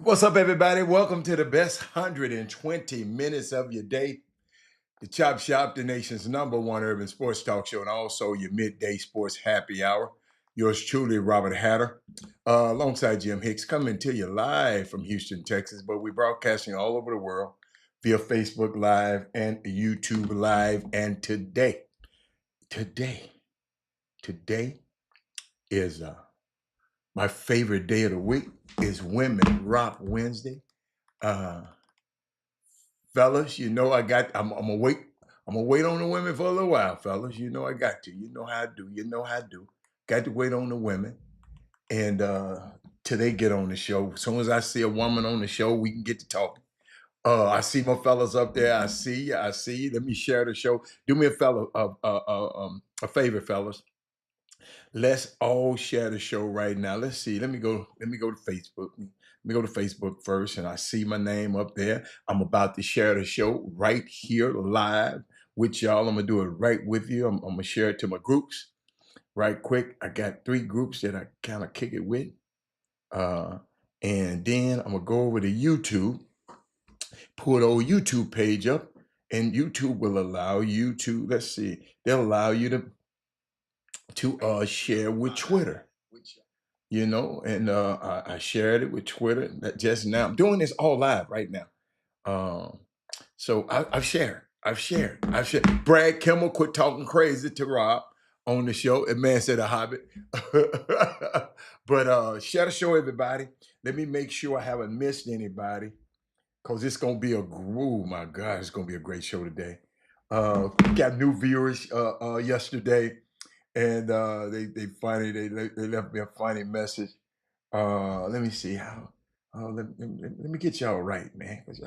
What's up, everybody? Welcome to the best 120 minutes of your day. The Chop Shop, the nation's #1 urban sports talk show, and also your midday sports happy hour. Yours truly, Robert Hatter, alongside Jim Hicks, coming to you live from Houston, Texas. But we're broadcasting all over the world via Facebook Live and YouTube Live. And today is my favorite day of the week. Is Women Rock Wednesday. Fellas, you know I'm gonna wait. I'm gonna wait on the women for a little while, fellas. You know I got to. You know how I do. You know how I do. Got to wait on the women. And till they get on the show. As soon as I see a woman on the show, we can get to talking. I see my fellas up there. I see you. I see you. Let me share the show. Do me a favor, fellas. Let's all share the show right now. Let's see. Let me go to Facebook. Let me go to Facebook first, and I see my name up there. I'm about to share the show right here live with y'all. I'm gonna do it right with you. I'm gonna share it to my groups right quick. I got 3 groups that I kind of kick it with. Uh, and then I'm gonna go over to YouTube, pull the old YouTube page up, and YouTube will allow you to, let's see, they'll allow you to share with Twitter, and I shared it with Twitter just now. I'm doing this all live right now. So I've shared. I've shared. Brad Kimmel quit talking crazy to Rob on the show. A man said a hobbit. But share the show, everybody. Let me make sure I haven't missed anybody, because it's gonna be my God, it's gonna be a great show today. Got new viewers yesterday, and they left me a funny message. Let me see how. Let me get y'all right, man, because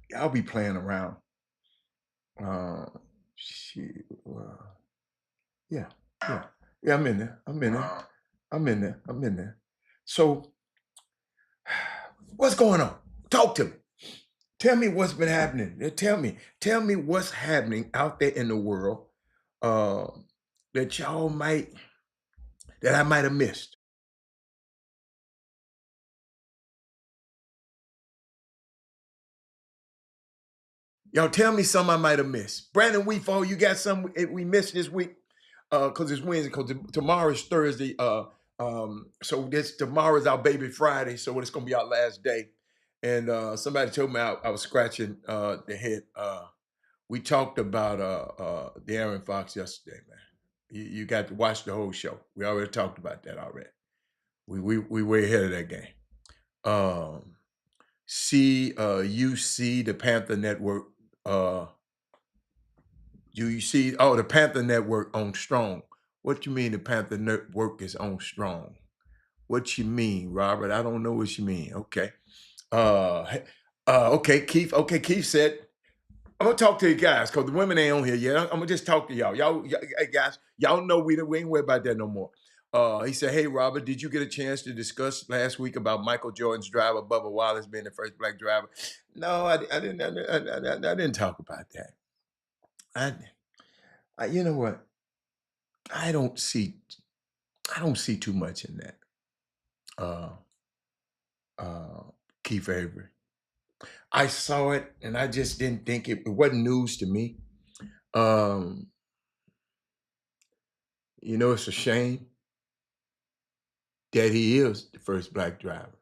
y'all be playing around. Uh, shit. Yeah, yeah, yeah. I'm in there. I'm in there. I'm in there. I'm in there. So, what's going on? Talk to me. Tell me what's been happening. Tell me what's happening out there in the world uh, that I might have missed. Y'all tell me some I might have missed. Brandon Weefall, you got some we missed this week? Because it's Wednesday, because tomorrow is Thursday. So this tomorrow is our baby Friday, so it's gonna be our last day. And somebody told me I was scratching the head. We talked about Darren Fox yesterday, man. You got to watch the whole show. We already talked about that already. We way ahead of that game. Um, you see the Panther Network. You see, the Panther Network on Strong. What you mean the Panther Network is on Strong? What you mean, Robert? I don't know what you mean. Okay. Okay, Keith. Okay, Keith said, I'm gonna talk to you guys because the women ain't on here yet. I'm gonna just talk to y'all. Hey guys, y'all know we ain't worried about that no more. He said, "Hey Robert, did you get a chance to discuss last week about Michael Jordan's driver, Bubba Wallace, being the first black driver?" No, I didn't. I didn't talk about that. I, you know what? I don't see. I don't see too much in that. Uh, uh, Keith Avery. I saw it, and I just didn't think it wasn't news to me. Um, it's a shame that he is the first black driver,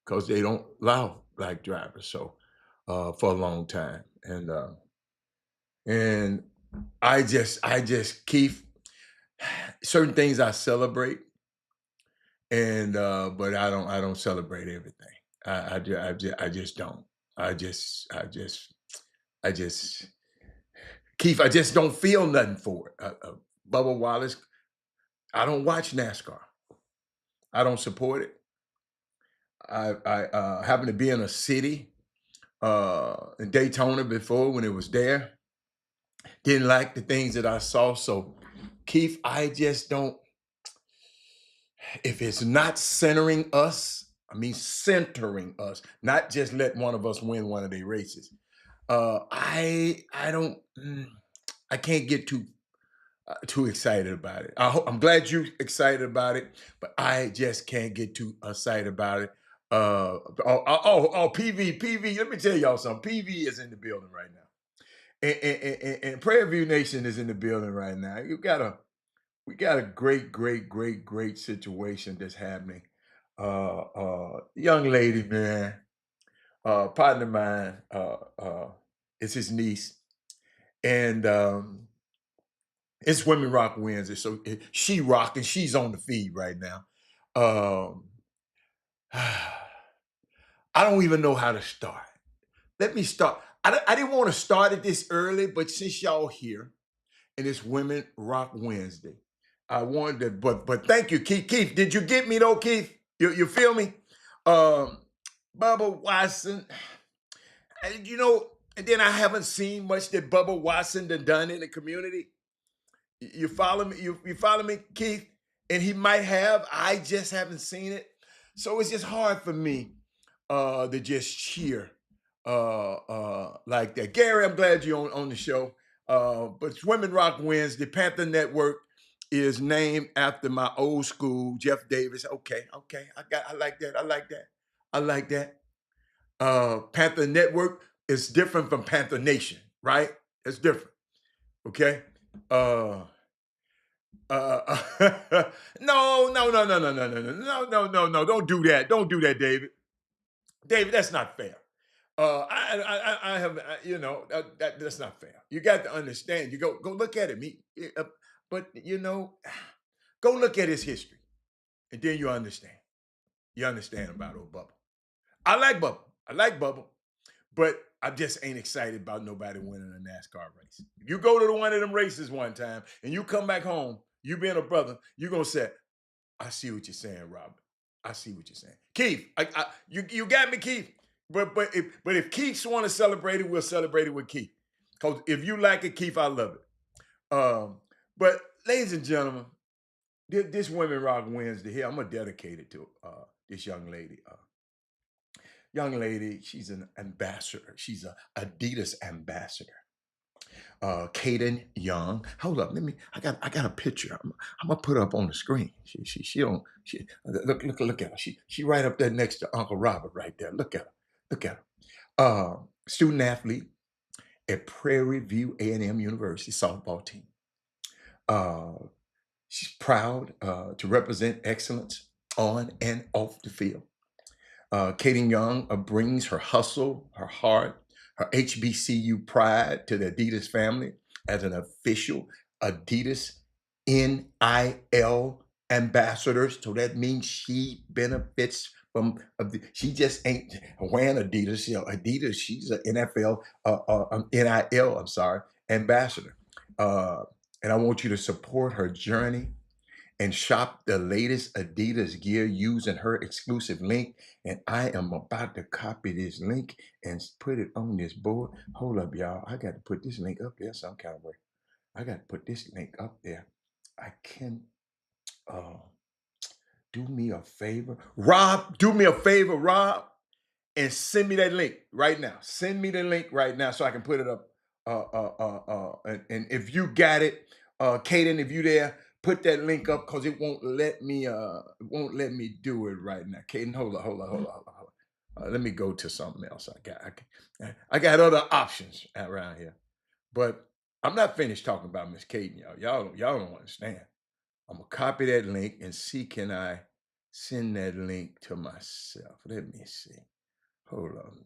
because they don't allow black drivers for a long time. And I just Keith, certain things I celebrate, and but I don't celebrate everything. I just don't. I just Keith, I just don't feel nothing for it. Bubba Wallace, I don't watch NASCAR. I don't support it. I happen to be in a city in Daytona before when it was there. Didn't like the things that I saw. So, Keith, I just don't. If it's not centering us, I mean centering us, not just let one of us win one of their races. I don't. I can't get too excited about it. I'm glad you excited about it, but I just can't get too excited about it. PV. Let me tell y'all something. PV is in the building right now, and Prayer View Nation is in the building right now. We got a great situation that's happening. Young lady, man, partner of mine, it's his niece, and it's Women Rock Wednesday, so she rocking. She's on the feed right now. Um, I don't even know how to start. Let me start. I didn't want to start it this early, but since y'all here and it's Women Rock Wednesday, I wanted to. But thank you, Keith. Keith, did you get me though, Keith? You feel me? Um, Bubba Watson, you know, and then I haven't seen much that Bubba Watson done in the community. You follow me? You follow me, Keith? And he might have. I just haven't seen it. So it's just hard for me to just cheer like that. Gary, I'm glad you're on the show. But it's Women Rock Wednesday. Panther Network is named after my old school, Jeff Davis. Okay. I like that. I like that. Panther Network is different from Panther Nation, right? It's different. Okay. Uh, no. Don't do that. Don't do that, David. David, that's not fair. I have, that's not fair. You got to understand. You go look at him. But go look at his history, and then you understand. You understand about old Bubba. I like Bubba. But I just ain't excited about nobody winning a NASCAR race. If you go to one of them races one time and you come back home, you being a brother, you're gonna say, I see what you're saying, Robert. I see what you're saying. Keith, you got me, Keith. But if Keith's want to celebrate it, we'll celebrate it with Keith. Because if you like it, Keith, I love it. But ladies and gentlemen, this Women Rock Wednesday here, I'm gonna dedicate it to this young lady. She's an ambassador. She's a Adidas ambassador. Kaden Young. Hold up, I got a picture. I'm gonna put her up on the screen. She don't look at her. She right up there next to Uncle Robert right there. Look at her. Student athlete at Prairie View A&M University softball team. She's proud to represent excellence on and off the field. Kaden Young brings her hustle, her heart, her HBCU pride to the Adidas family as an official Adidas NIL ambassador. So that means she benefits from, she just ain't wearing Adidas. Adidas, she's an NFL, NIL, ambassador. And I want you to support her journey and shop the latest Adidas gear using her exclusive link. And I am about to copy this link and put it on this board. Hold up, y'all. I got to put this link up there some kind of way. I got to put this link up there. I can do me a favor. Rob, do me a favor, Rob, and send me that link right now. Send me the link right now so I can put it up. And if you got it, Kaden, if you there, put that link up because it won't let me do it right now. Kaden, hold on. Let me go to something else. I got other options around here, but I'm not finished talking about Miss Kaden, y'all. Y'all don't understand. I'm gonna copy that link and see can I send that link to myself. Let me see. Hold on.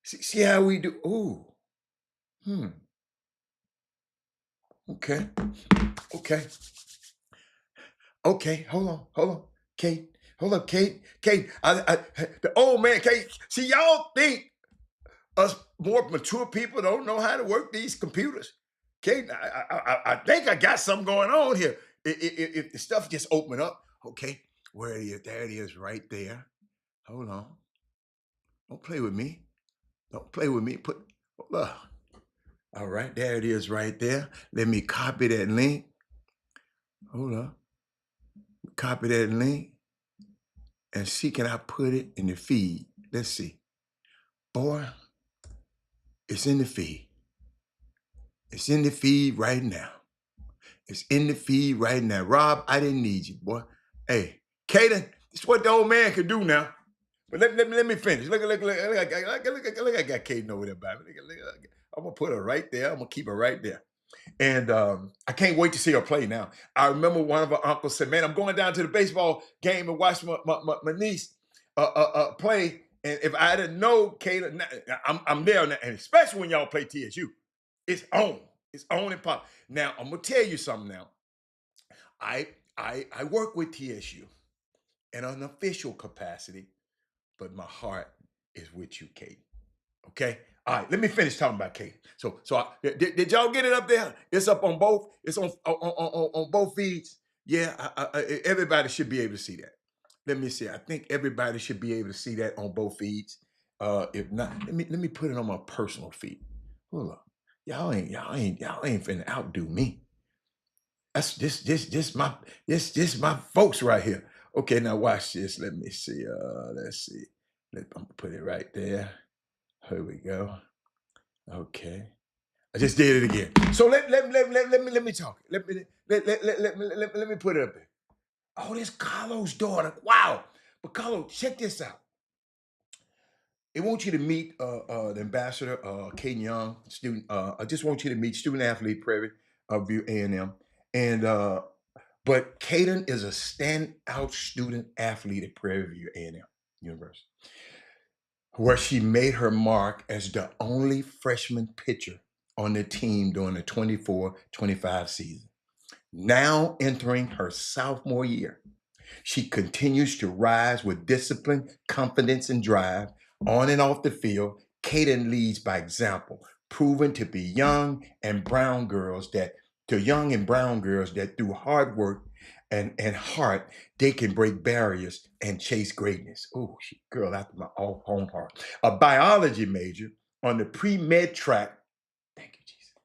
See how we do. Ooh. Okay. Hold on. Kate. Hold up, Kate. The old man, Kate. See, y'all think us more mature people don't know how to work these computers. Kate, I think I got something going on here. If the stuff just open up, okay, where it is, there it is, right there. Hold on. Don't play with me. Hold up. All right, there it is right there. Let me copy that link. Hold up. Copy that link and see can I put it in the feed. Let's see. Boy, it's in the feed. It's in the feed right now. It's in the feed right now. Rob, I didn't need you, boy. Hey, Kaden, It's what the old man can do now. But let me finish. Look, I got Kaden over there by me. I'm gonna put her right there. I'm gonna keep her right there. And I can't wait to see her play now. I remember one of her uncles said, "Man, I'm going down to the baseball game and watch my niece play. And if I didn't know Kayla, I'm there now. And especially when y'all play TSU, it's on. It's on and pop. Now I'm gonna tell you something. Now I I work with TSU in an official capacity, but my heart is with you, Kate. Okay. All right. Let me finish talking about Kate. Did y'all get it up there? It's up on both. It's on both feeds. Yeah. Everybody should be able to see that. Let me see. I think everybody should be able to see that on both feeds. If not, let me put it on my personal feed. Hold up. Y'all ain't finna outdo me. That's this my folks right here. Okay, now watch this. Let me see. Let's see. I'm gonna put it right there. Here we go. Okay. I just did it again. So let me talk. Let me put it up there. Oh, this Carlos' daughter. Wow. But Carlos, check this out. I want you to meet the ambassador, Caden Young, student. I just want you to meet student athlete, Prairie of View A&M. And but Caden is a standout student athlete at Prairie View A&M University, where she made her mark as the only freshman pitcher on the team during the 24-25 season. Now entering her sophomore year, she continues to rise with discipline, confidence, and drive on and off the field. Kaden leads by example, proven to be young and brown girls that through hard work and heart, they can break barriers and chase greatness. Oh, girl after my own heart. A biology major on the pre-med track. Thank you, Jesus.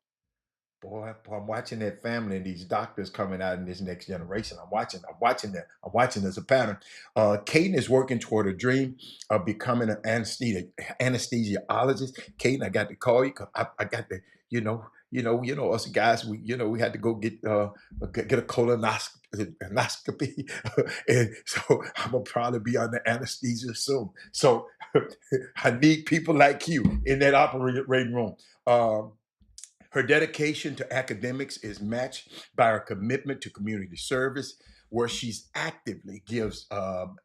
Boy, I'm watching that family and these doctors coming out in this next generation. I'm watching that. I'm watching there's a pattern. Kaden is working toward a dream of becoming an anesthesiologist. Kaden, I got to call you because I got to, us guys, we had to go get a colonoscopy, and so I'm gonna probably be under anesthesia soon. So I need people like you in that operating room. Her dedication to academics is matched by her commitment to community service, where she's actively gives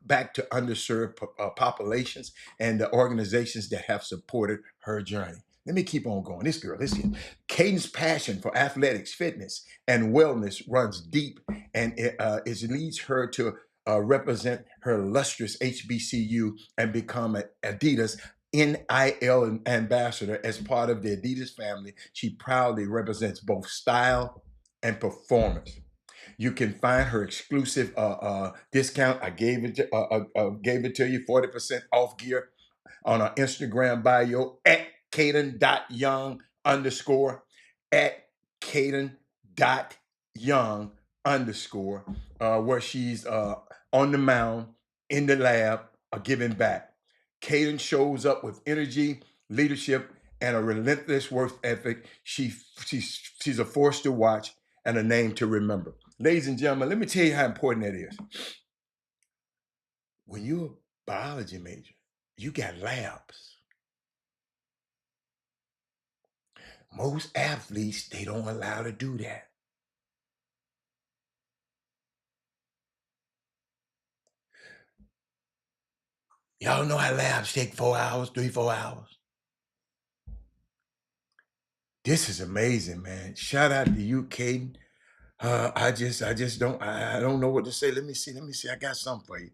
back to underserved populations and the organizations that have supported her journey. Let me keep on going. This girl, listen. Caden's passion for athletics, fitness, and wellness runs deep, and it leads her to represent her illustrious HBCU and become an Adidas NIL ambassador as part of the Adidas family. She proudly represents both style and performance. You can find her exclusive discount. I gave it to you, 40% off gear on our Instagram bio at Caden.young underscore at Caden.young underscore, where she's on the mound, in the lab, giving back. Caden shows up with energy, leadership, and a relentless work ethic. She's a force to watch and a name to remember. Ladies and gentlemen, let me tell you how important that is. When you're a biology major, you got labs. Most athletes, they don't allow to do that. Y'all know how labs take 4 hours, 4 hours. This is amazing, man. Shout out to you, Caden. I don't know what to say. Let me see. I got something for you.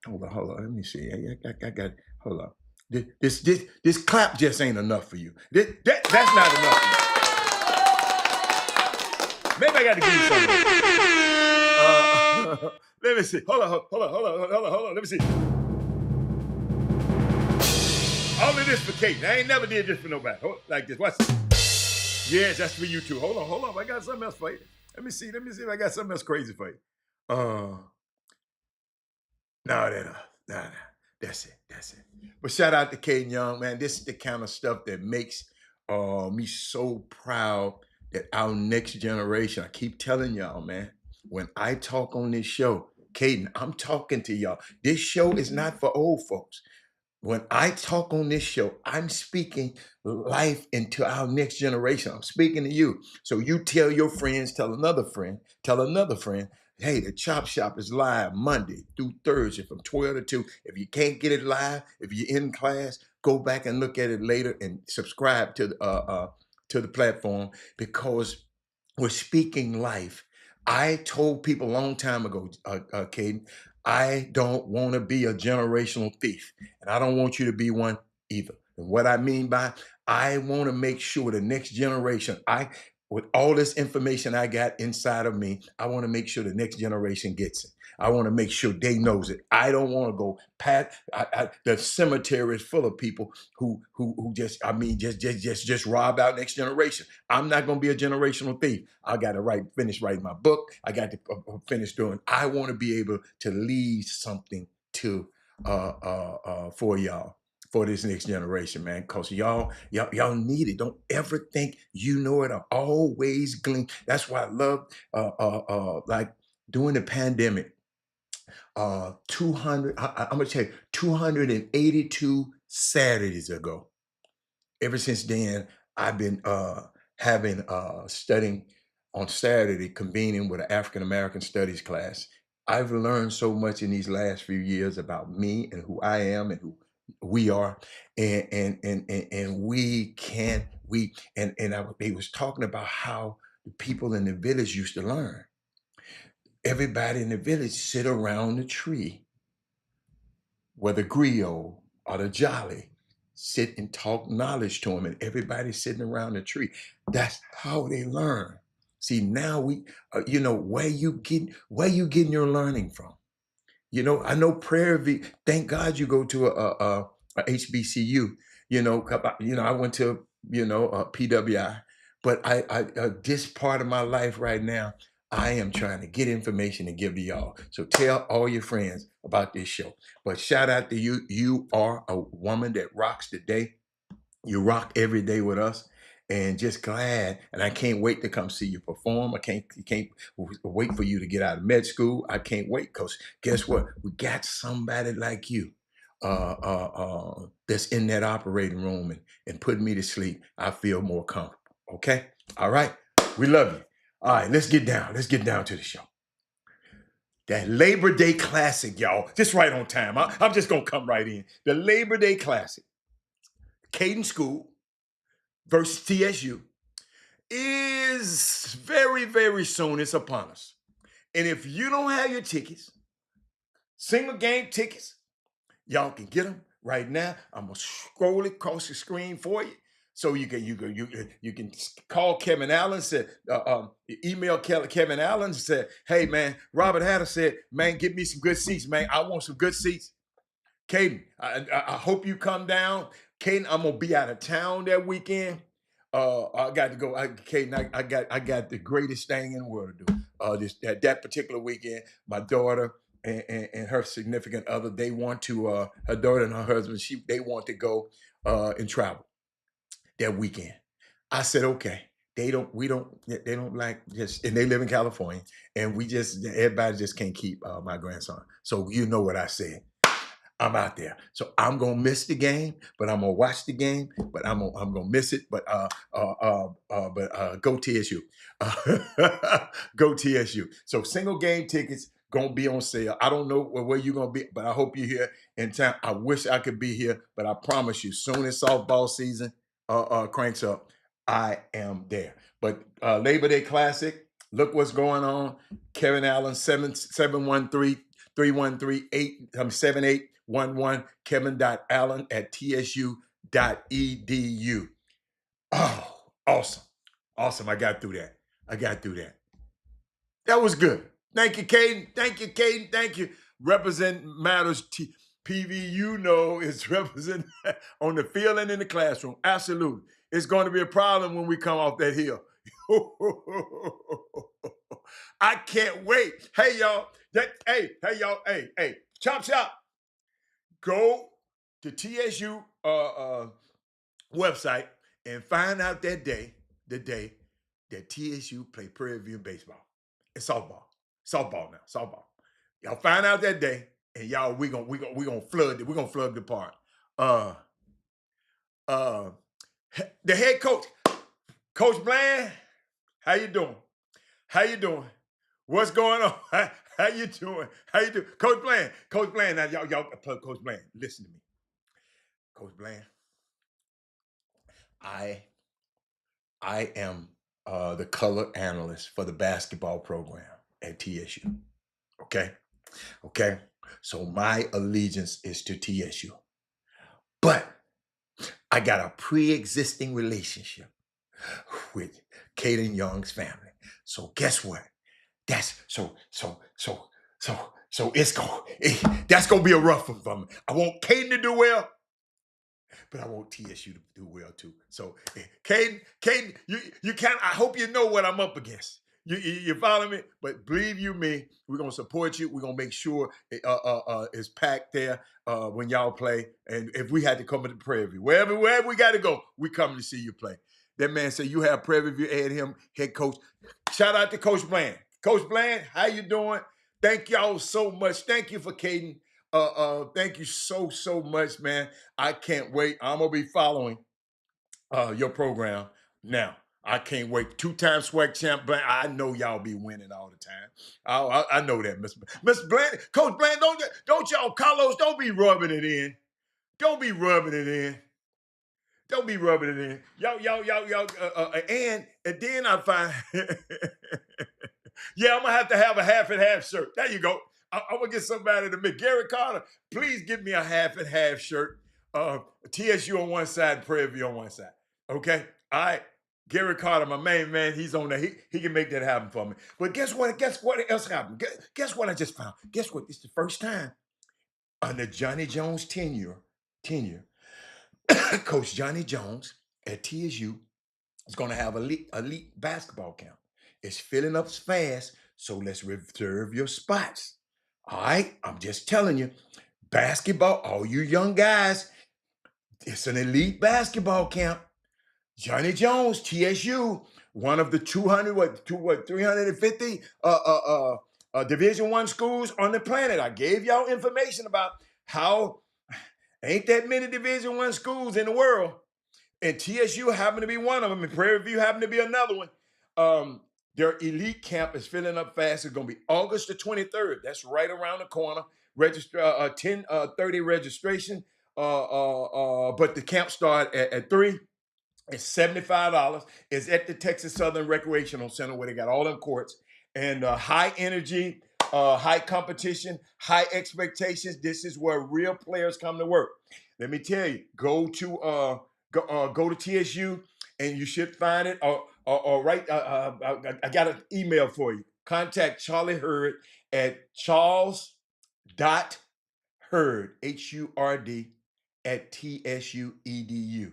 Hold on. Let me see. I got. Hold on. This clap just ain't enough for you. That's not enough for you. Maybe I got to give you something. Let me see. Hold on. Let me see. All of this for Kate. I ain't never did this for nobody. Like this. Watch this. Yes, that's for you too. Hold on. I got something else for you. Let me see if I got something else crazy for you. No. That's it. But shout out to Caden Young, man. This is the kind of stuff that makes me so proud that our next generation, I keep telling y'all, man, when I talk on this show, Caden, I'm talking to y'all. This show is not for old folks. When I talk on this show, I'm speaking life into our next generation. I'm speaking to you. So you tell your friends, tell another friend, hey, the Chop Shop is live Monday through Thursday from 12 to 2. If you can't get it live, if you're in class, go back and look at it later and subscribe to the platform because we're speaking life. I told people a long time ago, Caden, I don't want to be a generational thief, and I don't want you to be one either. And what I mean by I want to make sure the next generation, with all this information I got inside of me, I want to make sure the next generation gets it. I want to make sure they knows it. I don't want to go pat. The cemetery is full of people who just just rob our next generation. I'm not going to be a generational thief. I got to finish writing my book. I got to finish doing. I want to be able to leave something to for y'all, for this next generation, man. Cause y'all need it. Don't ever think you know it. I always glean. That's why I love like during the pandemic. 200. I'm gonna tell you, 282 Saturdays ago. Ever since then, I've been having studying on Saturday, convening with an African American studies class. I've learned so much in these last few years about me and who I am and who we are, and we can we and they was talking about how the people in the village used to learn. Everybody in the village sit around the tree, whether griot or the jolly, sit and talk knowledge to them, and everybody's sitting around the tree. That's how they learn. See, now where you getting your learning from? I know Prairie View. Thank God you go to a HBCU. I went to a PWI, but this part of my life right now, I am trying to get information to give to y'all. So tell all your friends about this show. But shout out to you. You are a woman that rocks the day. You rock every day with us, and just glad. And I can't wait to come see you perform. I can't wait for you to get out of med school. I can't wait because guess what? We got somebody like you that's in that operating room and putting me to sleep. I feel more comfortable. Okay. All right. We love you. All right. Let's get down. Let's get down to the show. That Labor Day Classic, y'all. Just right on time. I'm just gonna come right in. The Labor Day Classic. Caden School versus TSU is very, very soon. It's upon us. And if you don't have your tickets, single game tickets, y'all can get them right now. I'm gonna scroll it across the screen for you, so you can call Kevin Allen. Said email Kevin Allen. Said, hey man, Robert Hatter said, man, get me some good seats, man. I want some good seats. Caden, I hope you come down. Caden, I'm gonna be out of town that weekend. I got to go. Caden, I got the greatest thing in the world to do. That particular weekend, my daughter and her significant other, they want to. Her daughter and her husband, they want to go and travel that weekend. I said, okay. They don't like just, and they live in California, and everybody just can't keep my grandson. So you know what I said. I'm out there. So I'm gonna miss the game, but I'm gonna watch the game, but I'm gonna miss it. But go TSU. Go TSU. So single game tickets gonna be on sale. I don't know where you're gonna be, but I hope you're here in time. I wish I could be here, but I promise you, soon as softball season cranks up, I am there. But Labor Day Classic, look what's going on. Kevin Allen, 713 313 7811, Kevin.Allen at tsu.edu. Oh, awesome. Awesome. I got through that. That was good. Thank you, Caden. Thank you, Caden. Thank you. Represent Matters PV, is represent on the field and in the classroom. Absolutely. It's going to be a problem when we come off that hill. I can't wait. Hey, y'all. Hey, y'all. Hey. Chop Shop. Go to TSU website and find out the day that TSU play Prairie View baseball. It's softball. Softball now. Softball. Y'all find out that day, and y'all we gonna flood the park. Uh uh the head coach, Coach Bland, how you doing? How you doing? What's going on? How you doing? How you doing? Coach Bland, now y'all Coach Bland, listen to me. Coach Bland, I I am the color analyst for the basketball program at TSU. Okay. Okay. So my allegiance is to TSU. But I got a pre-existing relationship with Caden Young's family. So guess what? That's so that's gonna be a rough one for me. I want Caden to do well, but I want TSU to do well too. So, Caden, you kind I hope you know what I'm up against. You follow me? But believe you me, we're gonna support you. We're gonna make sure it's packed there when y'all play. And if we had to come to Prairie View, wherever we got to go, we come to see you play. That man said you have Prairie View and him head coach. Shout out to Coach Bland. Coach Bland, how you doing? Thank y'all so much. Thank you for Caden. Thank you so much, man. I can't wait. I'm gonna be following your program now. I can't wait. Two-time SWAC champ, but I know y'all be winning all the time. I know that, Miss Bland, Coach Bland. Don't y'all, Carlos? Don't be rubbing it in. Don't be rubbing it in. Don't be rubbing it in. Y'all. And then I find, yeah, I'm gonna have a half and half shirt. There you go. I'm gonna get somebody to make Gary Carter. Please give me a half and half shirt. TSU on one side, Prairie View on one side. Okay. All right. Gary Carter, my main man, he's on there. He can make that happen for me. But guess what? Guess what else happened? Guess what I just found? Guess what? It's the first time under Johnny Jones' tenure, Coach Johnny Jones at TSU is going to have elite basketball camp. It's filling up fast, so let's reserve your spots. All right, I'm just telling you, basketball, all you young guys, it's an elite basketball camp. Johnny Jones, TSU, one of the 350 Division I schools on the planet. I gave y'all information about how ain't that many Division I schools in the world. And TSU happened to be one of them, and Prairie View happened to be another one. Their elite camp is filling up fast. It's going to be August the 23rd. That's right around the corner. Register 10:30 registration. But the camp start at 3. It's $75. It's at the Texas Southern Recreational Center where they got all them courts and high energy, high competition, high expectations. This is where real players come to work. Let me tell you, go to TSU and you should find it. Or right, I got an email for you. Contact Charlie Hurd at charles.hurd, HURD, at TSU.edu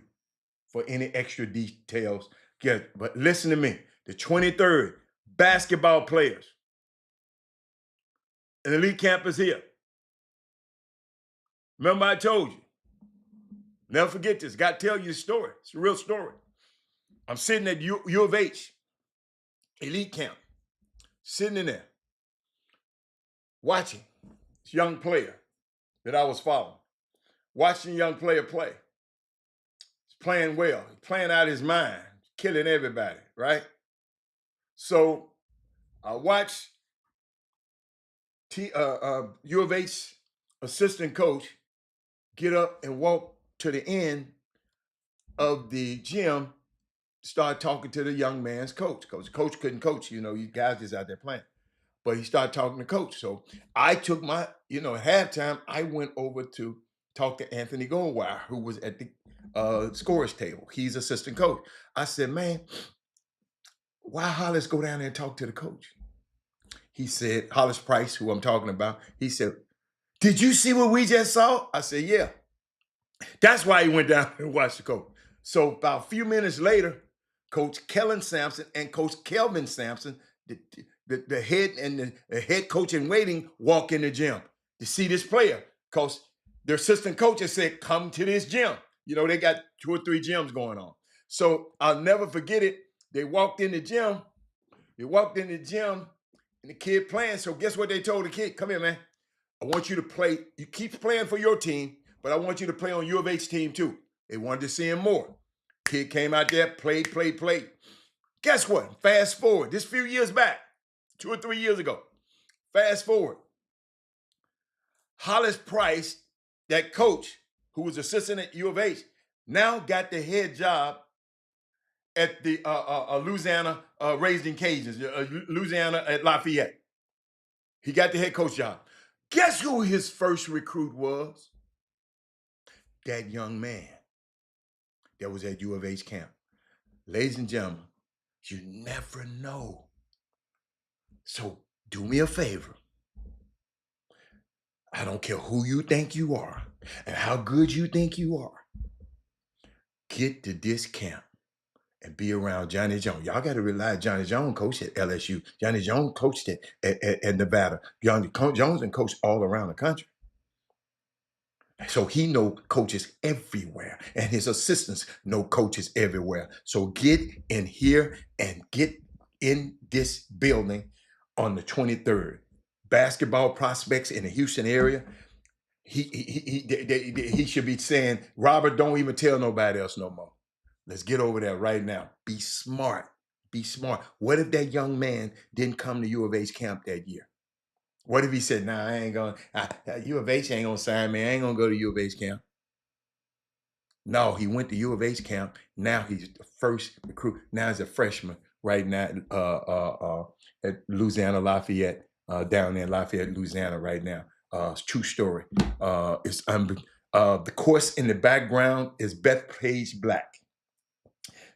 for any extra details. But listen to me. The 23rd, basketball players. An elite camp is here. Remember I told you. Never forget this. Got to tell you the story. It's a real story. I'm sitting at U of H, elite camp, sitting in there, watching this young player that I was following, watching the young player play. He's playing well. He's playing out his mind, killing everybody, right? So I watched U of H assistant coach get up and walk to the end of the gym, start talking to the young man's coach. Because coach couldn't coach, you guys just out there playing. But he started talking to coach. So I took my, at halftime, I went over to talk to Anthony Goldwire, who was at the scorer's table. He's assistant coach. I said, man, why Hollis go down there and talk to the coach? He said, Hollis Price, who I'm talking about, he said, did you see what we just saw? I said, yeah. That's why he went down and watched the coach. So about a few minutes later, Coach Kellen Sampson and Coach Kelvin Sampson, the head and the head coach in waiting, walk in the gym to see this player. Because their assistant coaches said, come to this gym. They got 2 or 3 gyms going on. So I'll never forget it. They walked in the gym. And the kid playing. So guess what they told the kid? Come here, man. I want you to play. You keep playing for your team, but I want you to play on U of H team too. They wanted to see him more. Kid came out there, played. Guess what? Fast forward. This few years back, 2 or 3 years ago. Fast forward. Hollis Price, that coach who was assistant at U of H, now got the head job at the Louisiana Raising Cajuns, Louisiana at Lafayette. He got the head coach job. Guess who his first recruit was? That young man that was at U of H camp. Ladies and gentlemen, you never know. So do me a favor. I don't care who you think you are and how good you think you are. Get to this camp and be around Johnny Jones. Y'all got to realize Johnny Jones coached at LSU. Johnny Jones coached at Nevada. Johnny Jones and coached all around the country. So he know coaches everywhere, and his assistants know coaches everywhere. So get in here and get in this building on the 23rd. Basketball prospects in the Houston area, he should be saying, Robert, don't even tell nobody else no more. Let's get over there right now. Be smart. Be smart. What if that young man didn't come to U of H camp that year? What if he said, nah, I ain't going, U of H ain't going to sign me. I ain't going to go to U of H camp. No, he went to U of H camp. Now he's the first recruit. Now he's a freshman right now at Louisiana Lafayette, down there in Lafayette, Louisiana right now. It's true story. The course in the background is Bethpage Black.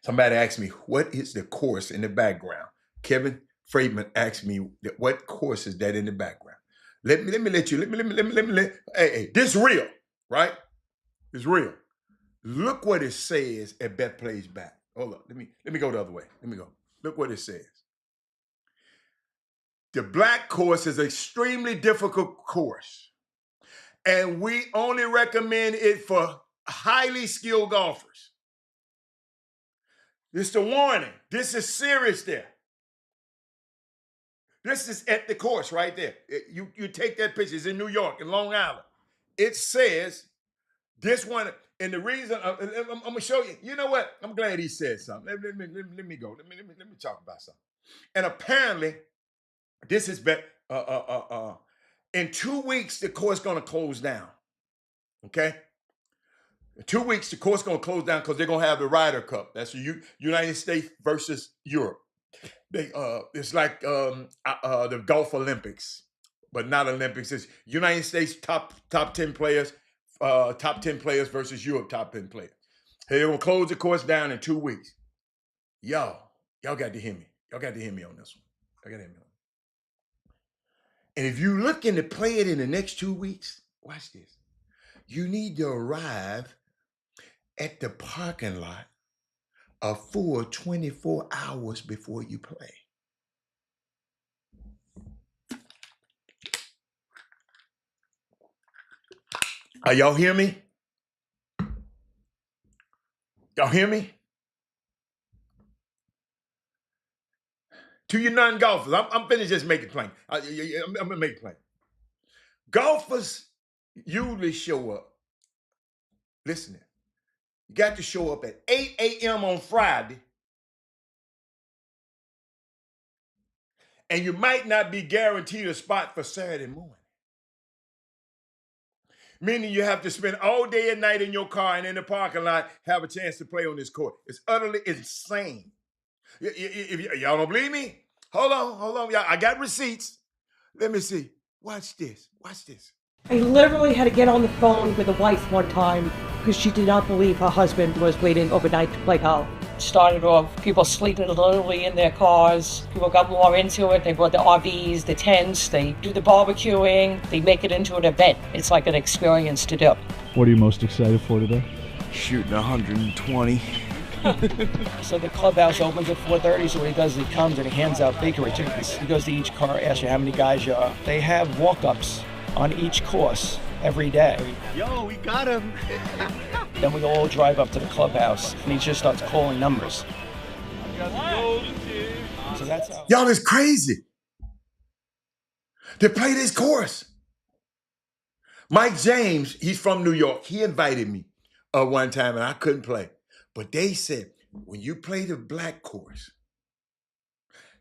Somebody asked me, what is the course in the background? Kevin Friedman asked me, what course is that in the background? Let me hey, this real, right? It's real. Look what it says at Bethpage Black. Hold up, let me go the other way. Let me go. Look what it says. The black course is an extremely difficult course, and we only recommend it for highly skilled golfers. This is the warning. This is serious there. This is at the course right there. You take that picture. It's in New York, in Long Island. It says this one, and the reason I'm gonna show you. You know what? I'm glad he said something. Let me go. Let me talk about something. And apparently, this is in 2 weeks the course gonna close down. Okay. In 2 weeks the course gonna close down because they're gonna have the Ryder Cup. That's the United States versus Europe. It's like the Golf Olympics, but not Olympics. It's United States top 10 players, top 10 players versus Europe top 10 players. Hey, they're gonna close the course down in 2 weeks. Y'all got to hear me. Y'all got to hear me on this one. Y'all got to hear me on it. And if you're looking to play it in the next 2 weeks, watch this. You need to arrive at the parking lot a full 24 hours before you play. Are y'all hear me? Y'all hear me? To you non-golfers, I'm finished just making it plain. I'm gonna make it plain. Golfers usually show up. Listen, you got to show up at 8 a.m. on Friday, and you might not be guaranteed a spot for Saturday morning. Meaning you have to spend all day and night in your car and in the parking lot, have a chance to play on this court. It's utterly insane. If y'all don't believe me, hold on, y'all. I got receipts. Let me see. Watch this. I literally had to get on the phone with the wife one time because she did not believe her husband was waiting overnight to play golf. Started off people sleeping literally in their cars. People got more into it. They brought the RVs, the tents, they do the barbecuing. They make it into an event. It's like an experience to do. What are you most excited for today? Shooting 120. So the clubhouse opens at 4:30, so what he does is he comes and he hands out bakery tickets. He goes to each car, asks you how many guys you are. They have walk-ups on each course every day. Yo, we got him. Then we all drive up to the clubhouse and he just starts calling numbers. So that's how. Y'all is crazy. to play this course. Mike James, he's from New York. He invited me one time and I couldn't play. But they said, when you play the black course,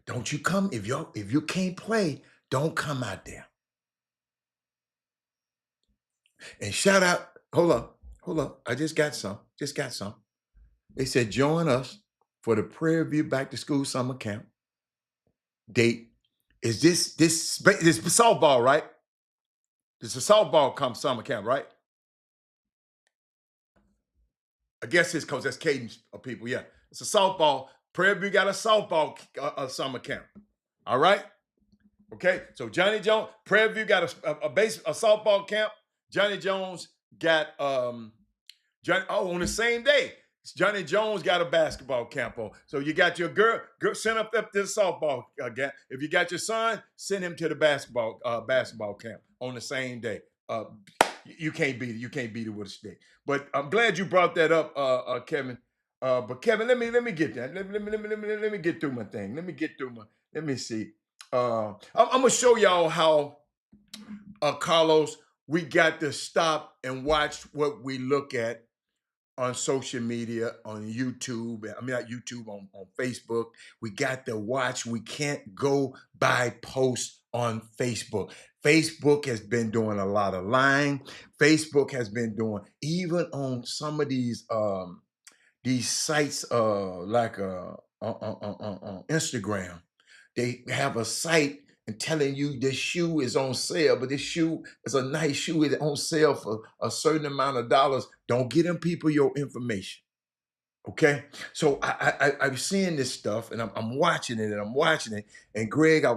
don't you come, if you can't play, don't come out there. And shout out, hold up. I just got some. They said, join us for the Prairie View Back to School Summer Camp. Date is this softball, right? This is a softball summer camp, right? I guess it's because that's Caden's people. Yeah, it's a softball. Prairie View got a softball summer camp. All right. Okay. So Johnny Jones, Prairie View got a softball camp. Johnny Jones got on the same day. Johnny Jones got a basketball camp on. So you got your girl send up to the softball camp. If you got your son, send him to the basketball camp on the same day. You can't beat it with a stick. But I'm glad you brought that up, Kevin. But Kevin, let me get that. Let me get through my thing. Let me see. I'm gonna show y'all how, Carlos, we got to stop and watch what we look at on social media, on YouTube. I mean, not YouTube, on Facebook. We got to watch. We can't go by posts on Facebook. Facebook has been doing a lot of lying. Facebook has been doing, even on some of these sites like Instagram. They have a site and telling you this shoe is on sale, but this shoe is a nice shoe. It's on sale for a certain amount of dollars. Don't get them people your information. Okay, so I'm seeing this stuff and I'm watching it. And Greg, I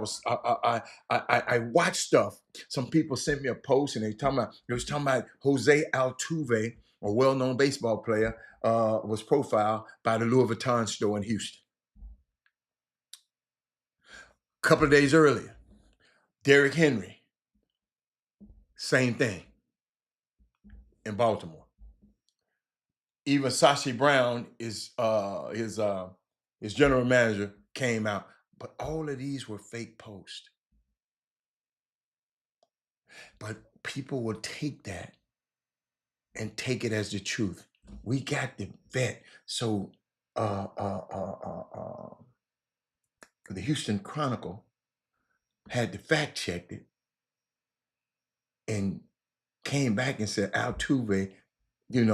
watch stuff. Some people sent me a post and it was talking about Jose Altuve, a well-known baseball player, was profiled by the Louis Vuitton store in Houston. A couple of days earlier, Derrick Henry, same thing in Baltimore. Even Sashi Brown is his general manager came out, but all of these were fake posts. But people will take that and take it as the truth. We got the vet. So the Houston Chronicle had to fact check it and came back and said Altuve, it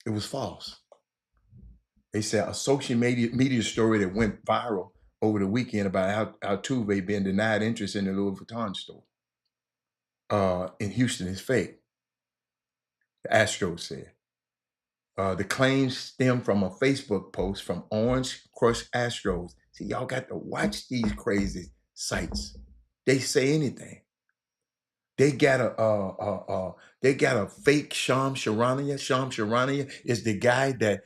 was false. They said a social media story that went viral over the weekend about Altuve being denied interest in the Louis Vuitton store in Houston is fake. The Astros said. The claims stem from a Facebook post from Orange Crush Astros. See, y'all got to watch these crazy sites. They say anything. They got a fake Sham Charania. Sham Charania is the guy that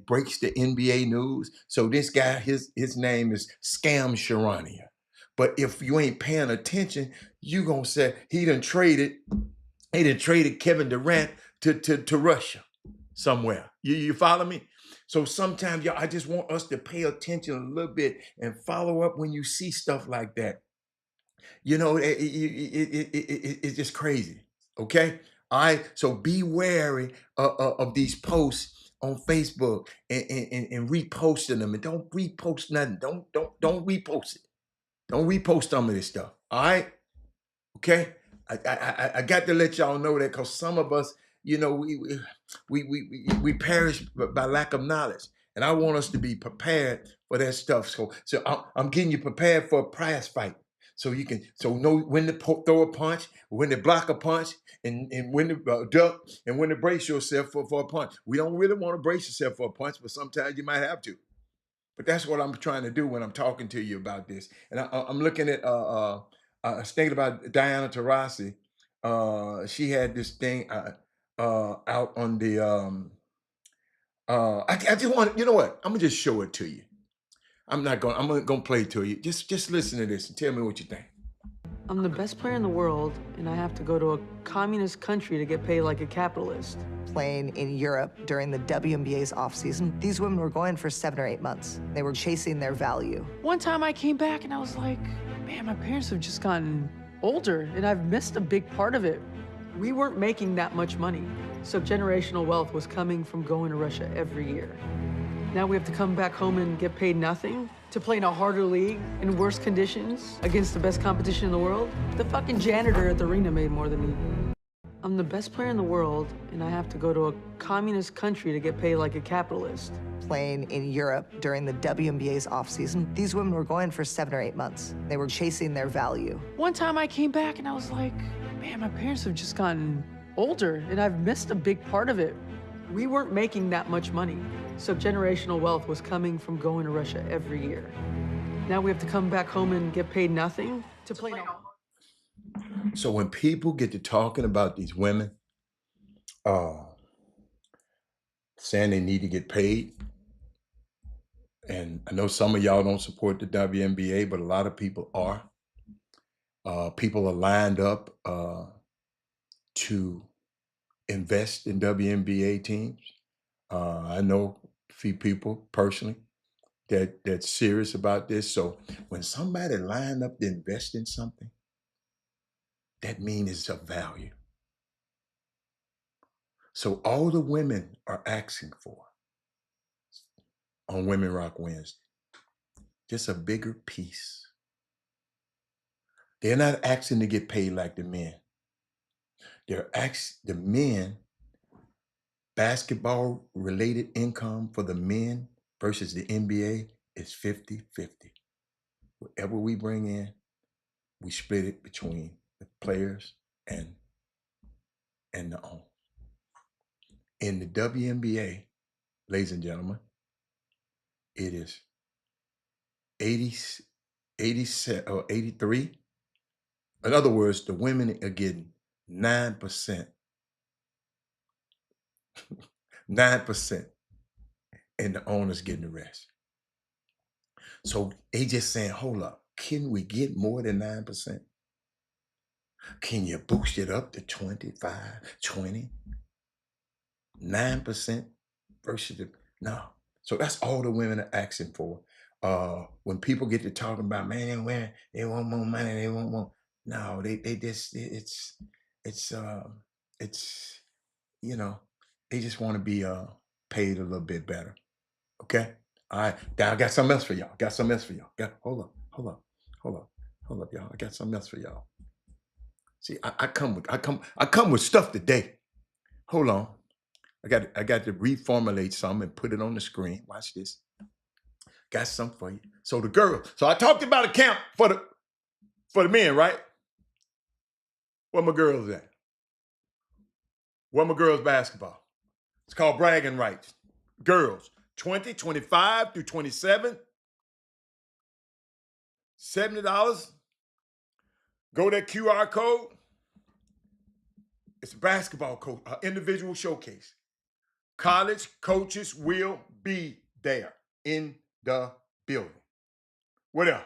breaks the NBA news. So this guy, his name is Scam Charania. But if you ain't paying attention, you gonna say he done traded Kevin Durant to Russia somewhere. You follow me? So sometimes, y'all, I just want us to pay attention a little bit and follow up when you see stuff like that. It's just crazy. Okay. All right. So be wary of these posts on Facebook and reposting them, and don't repost nothing. Don't repost it. Don't repost some of this stuff. All right. Okay. I got to let y'all know that because some of us, we perish by lack of knowledge, and I want us to be prepared for that stuff. So I'm getting you prepared for a prize fight. So you can know when to throw a punch, when to block a punch, and when to duck, and when to brace yourself for a punch. We don't really want to brace yourself for a punch, but sometimes you might have to. But that's what I'm trying to do when I'm talking to you about this. And I'm looking at I was thinking about Diana Taurasi. She had this thing out on the. I just want, you know what? I'm gonna just show it to you. I'm gonna play it to you. Just listen to this and tell me what you think. I'm the best player in the world, and I have to go to a communist country to get paid like a capitalist. Playing in Europe during the WNBA's off-season, these women were going for 7 or 8 months. They were chasing their value. One time I came back and I was like, man, my parents have just gotten older, and I've missed a big part of it. We weren't making that much money, so generational wealth was coming from going to Russia every year. Now we have to come back home and get paid nothing to play in a harder league in worse conditions against the best competition in the world. The fucking janitor at the arena made more than me. I'm the best player in the world, and I have to go to a communist country to get paid like a capitalist. Playing in Europe during the WNBA's off-season, these women were going for 7 or 8 months. They were chasing their value. One time I came back and I was like, man, my parents have just gotten older, and I've missed a big part of it. We weren't making that much money, so generational wealth was coming from going to Russia every year. Now we have to come back home and get paid nothing to play in a... So when people get to talking about these women, saying they need to get paid, and I know some of y'all don't support the WNBA, but a lot of people are. People are lined up to invest in WNBA teams. I know a few people personally that's serious about this. So when somebody lined up to invest in something, that means it's of value. So all the women are asking for on Women Rock Wednesday, just a bigger piece. They're not asking to get paid like the men. They're asking the men, basketball related income for the men versus the NBA is 50-50. Whatever we bring in, we split it between the players and the owners. In the WNBA, ladies and gentlemen, it is 87 or 83. In other words, the women are getting 9%. 9%, and the owners getting the rest. So they just saying, hold up, can we get more than 9%? Can you boost it up to 25, 20? 9% versus the, no. So that's all the women are asking for. When people get to talking about, man, women, they want more money, they want more. No, they just, it's, you know, they just want to be paid a little bit better. Okay? All right. Now I got something else for y'all. Hold up, y'all. I got something else for y'all. See, I come with stuff today. Hold on. I got to reformulate something and put it on the screen. Watch this. Got something for you. So the girl. So I talked about a camp for the men, right? Where my girls at? Where my girls basketball? It's called bragging rights. Girls, 20, 25 through 27, $70. Go to that QR code. It's a basketball coach, individual showcase. College coaches will be there in the building. What else?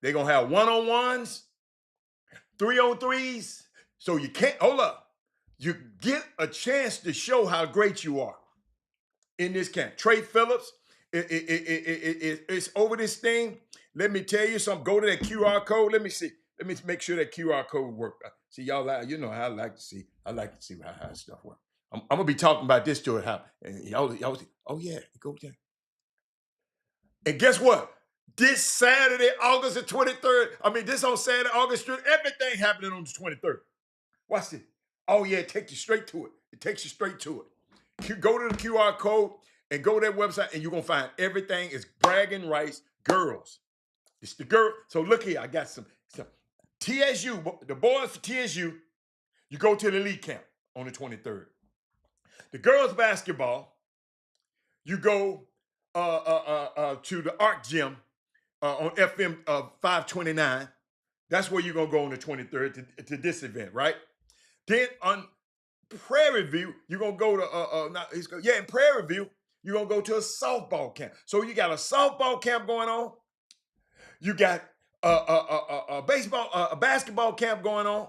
They're going to have one-on-ones, 3-on-3s. So you can't, hold up. You get a chance to show how great you are in this camp. Trey Phillips, it's over this thing. Let me tell you something. Go to that QR code. Let me see. Let me make sure that QR code works. See, y'all, you know how I like to see. I like to see how stuff works. I'm gonna be talking about this to it. How y'all see, oh yeah, go there. And guess what? This Saturday, August the 23rd. I mean, this on Saturday, August 3rd. Everything happening on the 23rd. Watch this. Oh yeah, it takes you straight to it. Go to the QR code and go to that website, and you're gonna find everything is bragging rights girls. It's the girl. So look here, I got some TSU, the boys for TSU, you go to the elite camp on the 23rd. The girls basketball, you go to the Art Gym on FM 529. That's where you're going to go on the 23rd to this event, right? Then on Prairie View, you're going to go to, in Prairie View, you're going to go to a softball camp. So you got a softball camp going on. You got a basketball camp going on.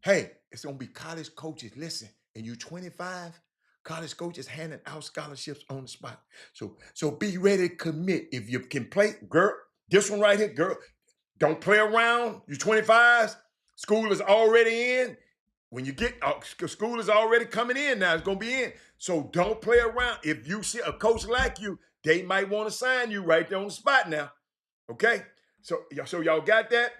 Hey, it's going to be college coaches. Listen, and you 25, college coaches handing out scholarships on the spot. So be ready to commit. If you can play, girl, this one right here, girl, Don't play around. You 25s. School is already in. When you get school is already coming in now. It's gonna be in. So don't play around. If you see a coach like you, they might want to sign you right there on the spot now. Okay. So y'all got that?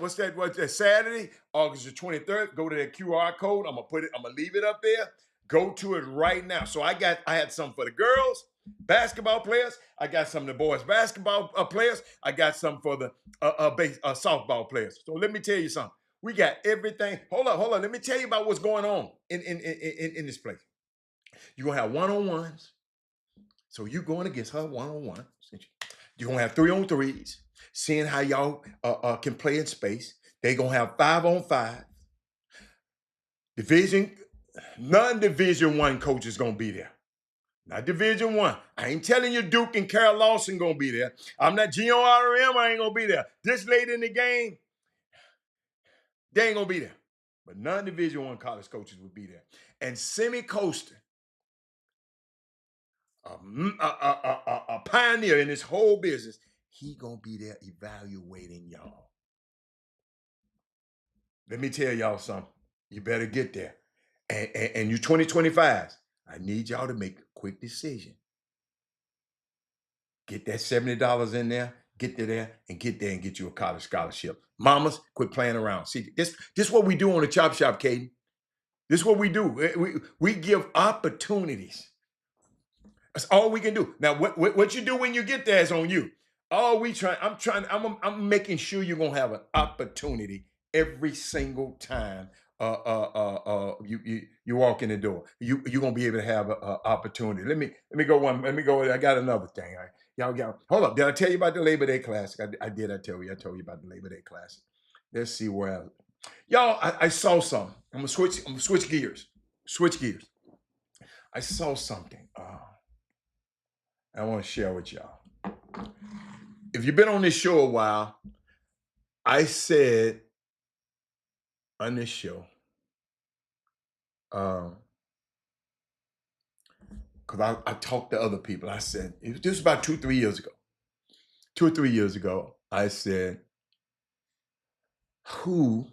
What's that? What's that? Saturday, August the 23rd. Go to that QR code. I'm gonna leave it up there. Go to it right now. So I had some for the girls, basketball players. I got some of the boys basketball players. I got some for the softball players. So let me tell you something. We got everything. Hold on. Let me tell you about what's going on in this place. You're gonna have one-on-ones. So you going against her one-on-one. You're gonna have 3-on-3s, seeing how y'all can play in space. They're gonna have 5-on-5. Non-Division One coach is gonna be there. Not Division One. I ain't telling you Duke and Carol Lawson gonna be there. I'm not GORM, I ain't gonna be there. This late in the game, they ain't gonna be there. But non-Division One college coaches will be there. And semi-coasting, a pioneer in this whole business, he gonna be there evaluating y'all. Let me tell y'all something. You better get there. And you 2025s, I need y'all to make a quick decision. Get that $70 in there, get there and get you a college scholarship. Mamas, quit playing around. See, this is what we do on the Chop Shop, Caden. This is what we do. We give opportunities. That's all we can do. Now, what you do when you get there is on you. I'm making sure you're gonna have an opportunity every single time you walk in the door. You're gonna be able to have an opportunity. Let me go. I got another thing. All right. Y'all, hold up. Did I tell you about the Labor Day Classic? I did. I told you about the Labor Day Classic. Let's see where I saw something. I'm gonna switch gears. I saw something. I want to share with y'all. If you've been on this show a while, I said on this show, because I talked to other people. I said, this was about 2 or 3 years ago. 2 or 3 years ago, I said, I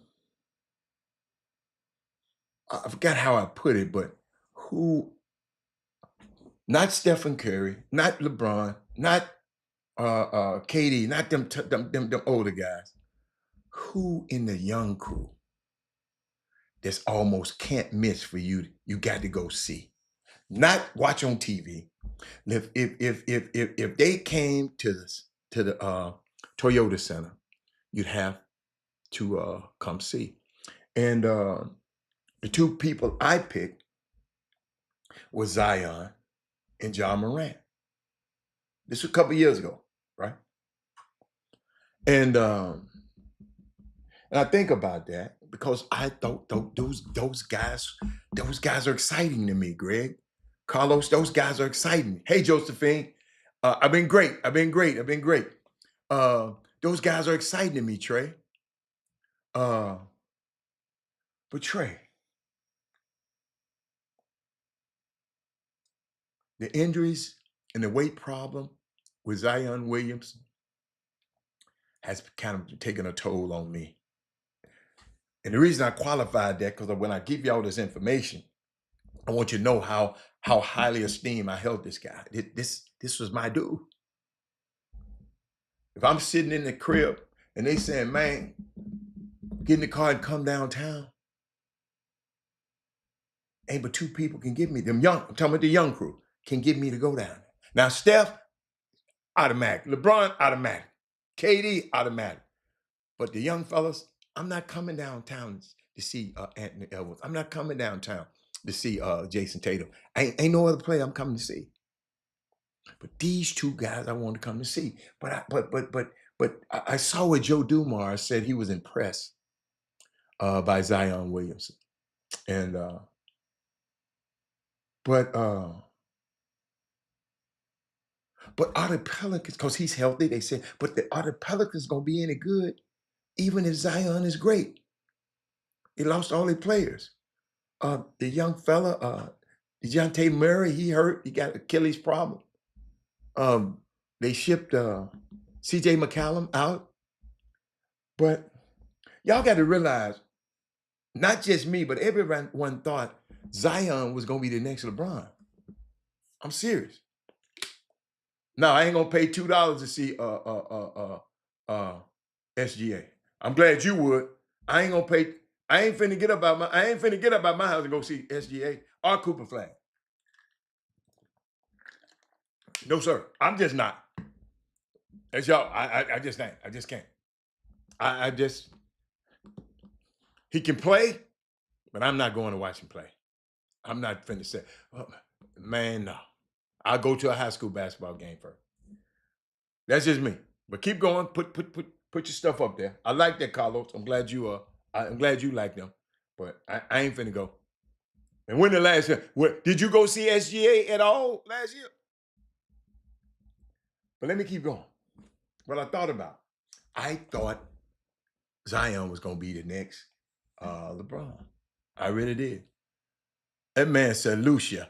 forgot how I put it, but not Stephen Curry, not LeBron, not KD, not them older guys. Who in the young crew that's almost can't miss for you? You got to go see, not watch on TV. If they came to the Toyota Center, you'd have to come see. And the 2 people I picked was Zion and John Morant. This was a couple years ago, right? And I think about that because I thought those guys are exciting to me, Greg. Carlos, those guys are exciting. Hey, Josephine, I've been great. Those guys are exciting to me, Trey. But Trey, the injuries and the weight problem with Zion Williamson has kind of taken a toll on me. And the reason I qualified that, because when I give y'all this information, I want you to know how highly esteemed I held this guy. This was my dude. If I'm sitting in the crib and they saying, man, get in the car and come downtown, ain't but 2 people can get me. I'm talking about the young crew, can get me to go down there. Now, Steph, automatic. LeBron, automatic. KD, automatic. But the young fellas, I'm not coming downtown to see Anthony Edwards. I'm not coming downtown to see Jason Tatum. Ain't no other player I'm coming to see. But these 2 guys I want to come to see. But I saw what Joe Dumars said. He was impressed by Zion Williamson. And but are the Pelicans, because he's healthy, they said, but are the Pelicans gonna be any good even if Zion is great? They lost all their players. The young fella, DeJounte Murray, he hurt. He got Achilles problem. They shipped CJ McCallum out. But y'all got to realize, not just me, but everyone thought Zion was gonna be the next LeBron. I'm serious. Now I ain't gonna pay $2 to see SGA. I'm glad you would. I ain't gonna pay. I ain't finna get up out my house and go see SGA or Cooper Flag. No, sir. I'm just not. That's y'all. I just ain't. I just can't. I just. He can play, but I'm not going to watch him play. I'm not finna say, oh, man, no. I'll go to a high school basketball game first. That's just me. But keep going. Put your stuff up there. I like that, Carlos. I'm glad you like them. But I ain't finna go. And when the last year, did you go see SGA at all last year? But let me keep going. What I thought about. I thought Zion was gonna be the next LeBron. I really did. That man said, Lucia.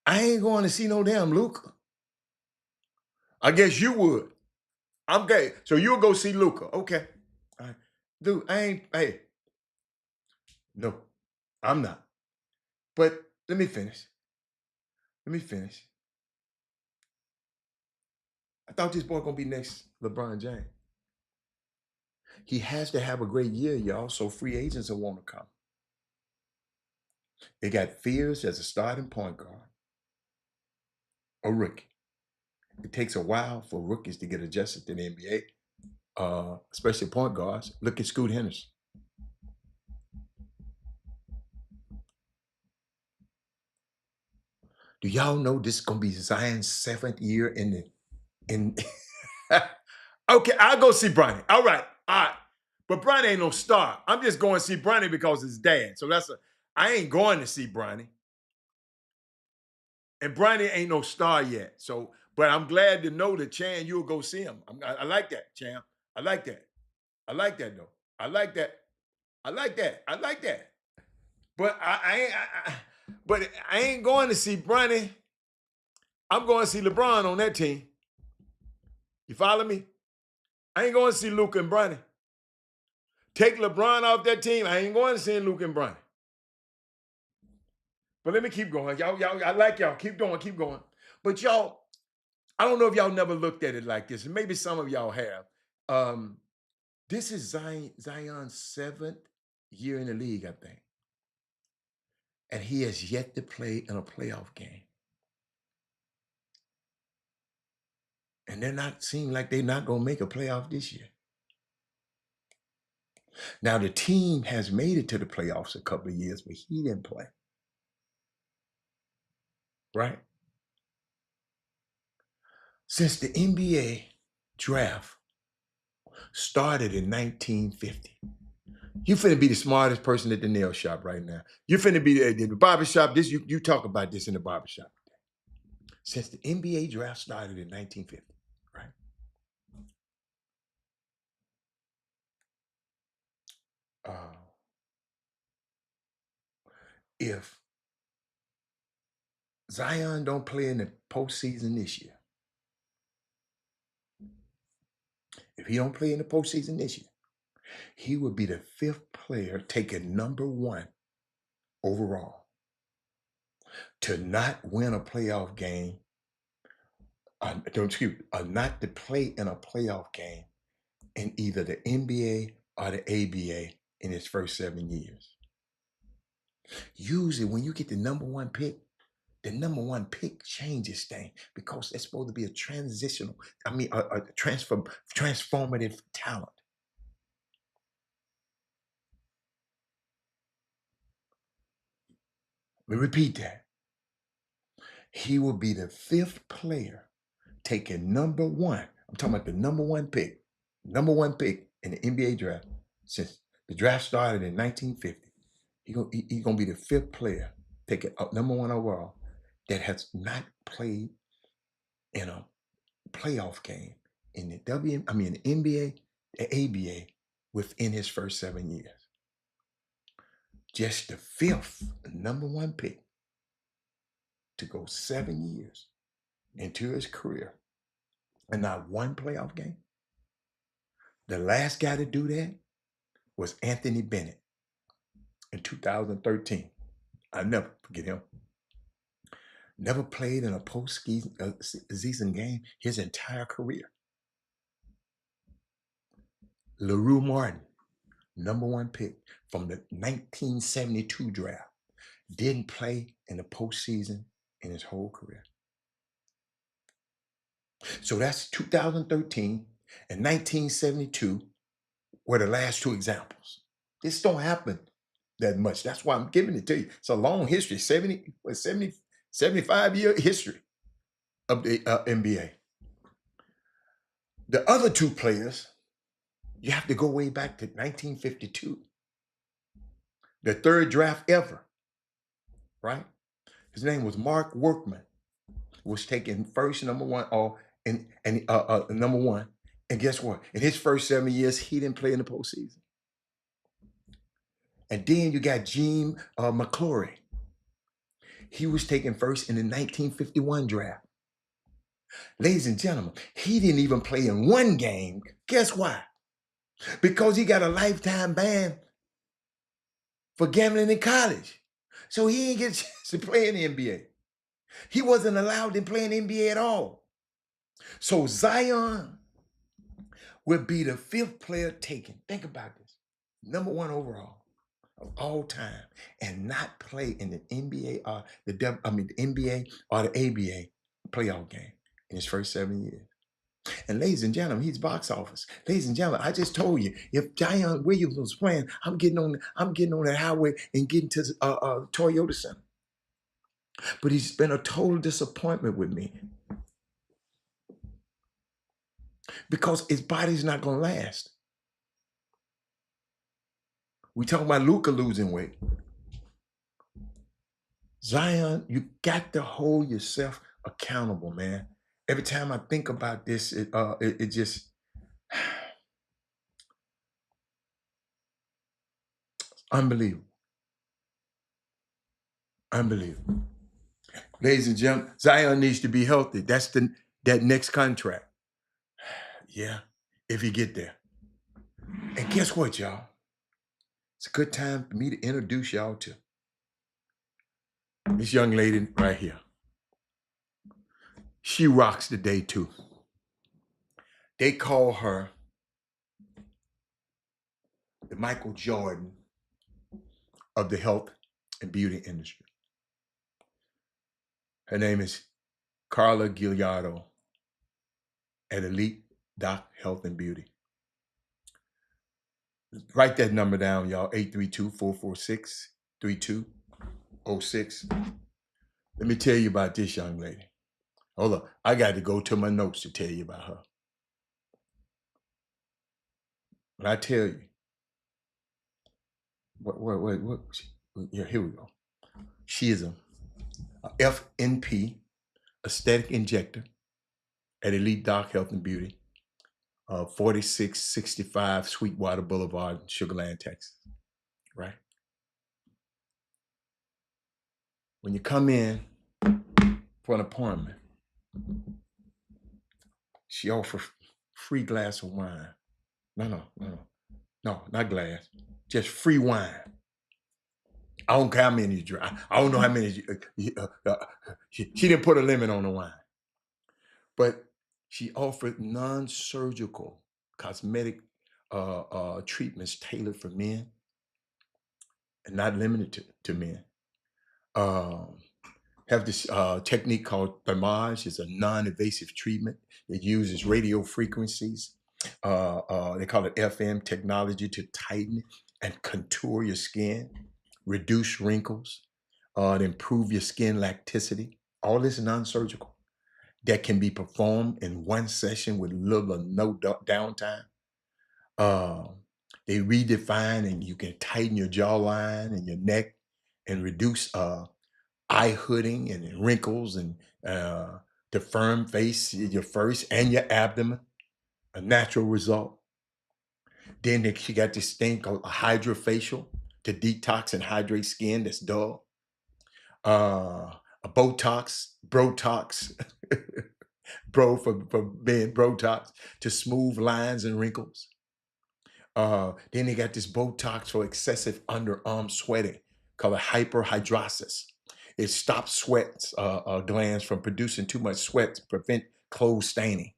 I ain't going to see no damn Luca. I guess you would. I'm gay. So you'll go see Luca. Okay. All right. Dude, hey. No, I'm not. But let me finish. I thought this boy gonna be next LeBron James. He has to have a great year, y'all, so free agents will want to come. They got Fears as a starting point guard, a rookie. It takes a while for rookies to get adjusted to the NBA, especially point guards. Look at Scoot Henderson. Do y'all know this is gonna be Zion's 7th year in? Okay, I'll go see Bronny. All right. But Bronny ain't no star. I'm just going to see Bronny because his dad. So I ain't going to see Bronny. And Bronny ain't no star yet. So, but I'm glad to know that Chan, you'll go see him. I like that, Chan. I like that. I like that though. I like that. But but I ain't going to see Bronny. I'm going to see LeBron on that team. You follow me? I ain't going to see Luka and Bronny. Take LeBron off that team. I ain't going to see Luka and Bronny. But let me keep going. Y'all, I like y'all. Keep going. But y'all, I don't know if y'all never looked at it like this. And maybe some of y'all have. This is Zion's 7th year in the league, I think. And he has yet to play in a playoff game. And seem like they're not going to make a playoff this year. Now, the team has made it to the playoffs a couple of years, but he didn't play. Right? Since the NBA draft started in 1950, you finna be the smartest person at the nail shop right now. You finna be at the barbershop. You talk about this in the barbershop. Since the NBA draft started in 1950, right? If Zion don't play in the postseason this year, if he don't play in the postseason this year, he would be the 5th player taken number 1 overall to not win a playoff game, not to play in a playoff game in either the NBA or the ABA in his first 7 years. Usually when you get the number 1 pick, the number 1 pick changes things because it's supposed to be a transformative talent. Let me repeat that. He will be the 5th player taken number 1. I'm talking about the number 1 pick in the NBA draft since the draft started in 1950. He's going to be the 5th player taken number 1 overall that has not played in a playoff game in the NBA, the ABA within his first 7 years. Just the 5th number 1 pick to go 7 years into his career and not 1 playoff game. The last guy to do that was Anthony Bennett in 2013. I'll never forget him. Never played in a postseason game his entire career. LaRue Martin, #1 pick from the 1972 draft, didn't play in the postseason in his whole career. So that's 2013 and 1972 were the last two examples. This don't happen that much. That's why I'm giving it to you. It's a long history, 75-year history of the NBA. The other two players, you have to go way back to 1952. The third draft ever, right? His name was Mark Workman, was taken first, #1, #1. And guess what? In his first 7 years, he didn't play in the postseason. And then you got Gene McClory. He was taken first in the 1951 draft. Ladies and gentlemen, he didn't even play in one game. Guess why? Because he got a lifetime ban for gambling in college. So he didn't get a chance to play in the NBA. He wasn't allowed to play in the NBA at all. So Zion will be the 5th player taken. Think about this. #1 overall of all time, and not play in the NBA or the NBA or the ABA playoff game in his first 7 years. And ladies and gentlemen, he's box office. Ladies and gentlemen, I just told you, if Zion Williams was playing, I'm getting on that highway and getting to Toyota Center. But he's been a total disappointment with me because his body's not gonna last. We talking about Luka losing weight. Zion, you got to hold yourself accountable, man. Every time I think about this, it just unbelievable. Unbelievable. Ladies and gentlemen, Zion needs to be healthy. That's that next contract. Yeah, if you get there. And guess what, y'all? It's a good time for me to introduce y'all to this young lady right here. She rocks the day too. They call her the Michael Jordan of the health and beauty industry. Her name is Carla Gigliardo at Elite Doc Health and Beauty. Write that number down, y'all, 832-446-3206. Let me tell you about this young lady. Hold up, I got to go to my notes to tell you about her. But I tell you, what? Yeah, here we go. She is a FNP, aesthetic injector at Elite Doc Health and Beauty, 4665 Sweetwater Boulevard, Sugar Land, Texas, right? When you come in for an appointment, she offers free glass of wine. No, not glass, just free wine. I don't care how many you drink. I don't know how many. She didn't put a limit on the wine. But she offered non-surgical cosmetic treatments tailored for men and not limited to men. Have this technique called thermage. It's a non-invasive treatment. It uses radio frequencies. They call it FM technology to tighten and contour your skin, reduce wrinkles, to improve your skin elasticity. All this non-surgical that can be performed in one session with little or no downtime. They redefine and you can tighten your jawline and your neck and reduce eye hooding and wrinkles and the firm face, your face and your abdomen, a natural result. Then she got this thing called a hydrofacial to detox and hydrate skin that's dull. A Botox, bro for men, Botox to smooth lines and wrinkles. Then they got this Botox for excessive underarm sweating called hyperhidrosis. It stops sweat glands from producing too much sweat to prevent clothes staining.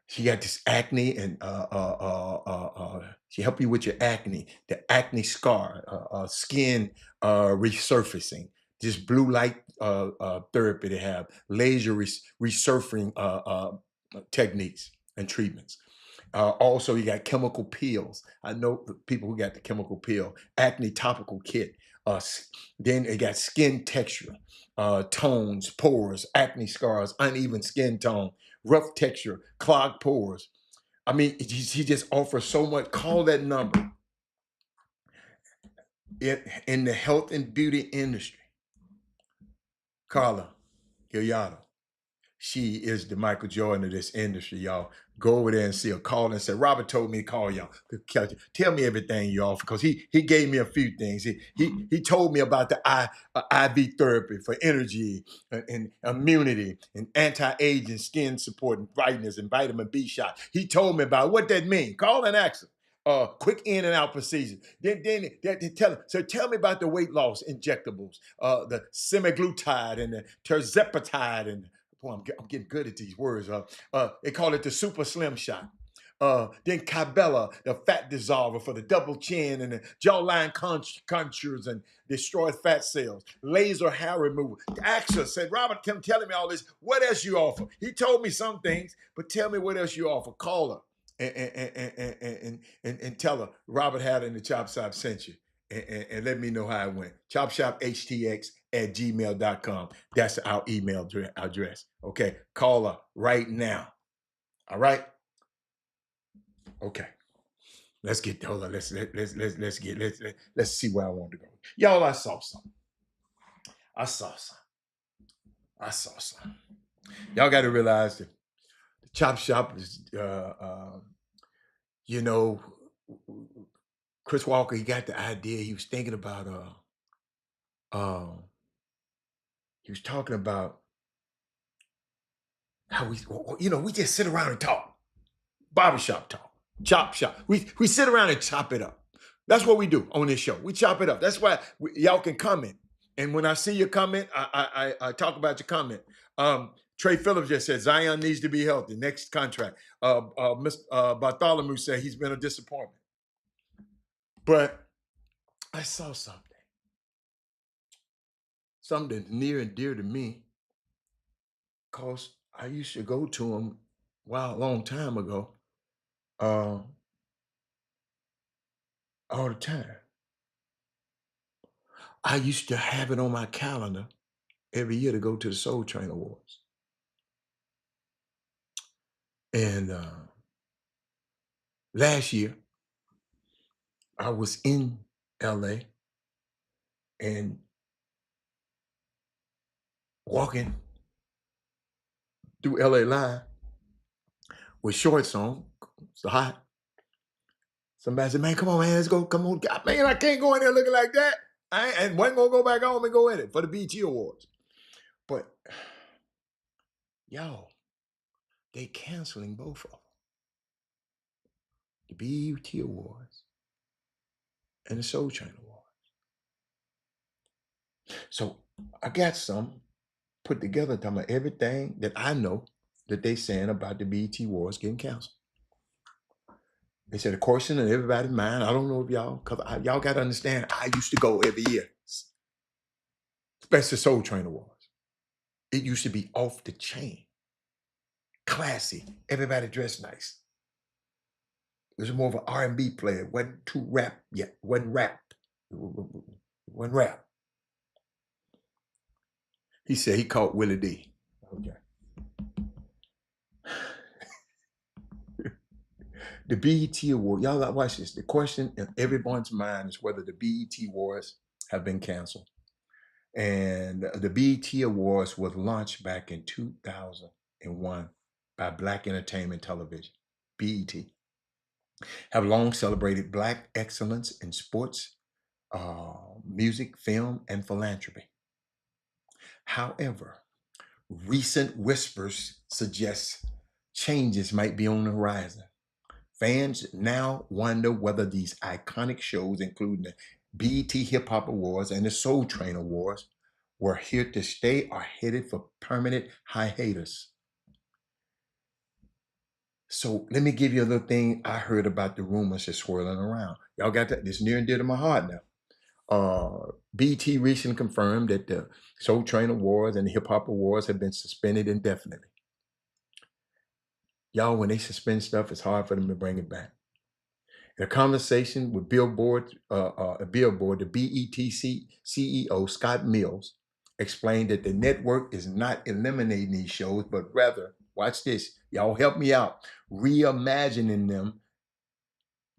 She got this acne, and she help you with your acne, the acne scar, skin resurfacing. This blue light therapy they have, laser resurfacing techniques and treatments. Also, you got chemical peels. I know the people who got the chemical peel, acne topical kit. Then they got skin texture, tones, pores, acne scars, uneven skin tone, rough texture, clogged pores. I mean, he just offers so much. Call that number. In the health and beauty industry, Carla Gilliato. She is the Michael Jordan of this industry, y'all. Go over there and see her. Call and say, Robert told me to call y'all. Tell me everything you offer, because he gave me a few things. He told me about the IV therapy for energy and immunity and anti-aging, skin support and brightness and vitamin B shot. He told me about what that means. Call and ask him. Quick in and out procedure. Then tell me about the weight loss injectables, the semaglutide and the terzepatide, and boy, I'm getting good at these words. They call it the super slim shot. Then Cabela, the fat dissolver for the double chin and the jawline contours and destroyed fat cells. Laser hair removal. Axa said, Robert kept telling me all this. What else you offer? He told me some things, but tell me what else you offer. Call her and tell her Robert Hatter in the Chop Shop sent you. And let me know how it went. Chop Shop Htx at gmail.com. That's our email address. Okay. Call her right now. All right. Okay. Let's get, hold on. Let's see where I want to go. Y'all, I saw something. Y'all got to realize that the Chop Shop is, you know, Chris Walker, he got the idea. He was thinking about, he was talking about how we just sit around and talk. Barbershop talk, chop shop. We sit around and chop it up. That's what we do on this show. We chop it up. That's why y'all can comment. And when I see your comment, I talk about your comment. Trey Phillips just said Zion needs to be healthy. Next contract. Mr. Bartholomew said he's been a disappointment. But I saw something near and dear to me, because I used to go to him a long time ago, all the time. I used to have it on my calendar every year to go to the Soul Train Awards. And last year, I was in LA and walking through LA Live with shorts on. It's hot. Somebody said, man, come on, man, let's go. Come on. God, man, I can't go in there looking like that. I wasn't going to go back home and go in it for the BET Awards. But, yo, they canceling both of them. The BET Awards and the Soul Train Awards. So I got some put together talking about everything that I know that they saying about the BET Awards getting canceled. They said, of course, in everybody's mind, I don't know if y'all, because y'all got to understand, I used to go every year, especially Soul Train Awards. It used to be off the chain, classy, everybody dressed nice. It was more of an R&B player. It wasn't too rap yet. It wasn't rap. It wasn't rap. He said he caught Willie D. Okay. The BET Award, y'all gotta watch this. The question in everyone's mind is whether the BET Awards have been canceled. And the BET Awards was launched back in 2001 by Black Entertainment Television, BET. Have long celebrated Black excellence in sports, music, film, and philanthropy. However, recent whispers suggest changes might be on the horizon. Fans now wonder whether these iconic shows, including the BET Hip Hop Awards and the Soul Train Awards, were here to stay or headed for permanent hiatus. So let me give you a little thing I heard about the rumors that's swirling around. Y'all got that? This near and dear to my heart now. BT recently confirmed that the Soul Train Awards and the Hip Hop Awards have been suspended indefinitely. Y'all, when they suspend stuff, it's hard for them to bring it back. In a conversation with Billboard, the BET CEO Scott Mills explained that the network is not eliminating these shows, but rather, watch this, y'all help me out, reimagining them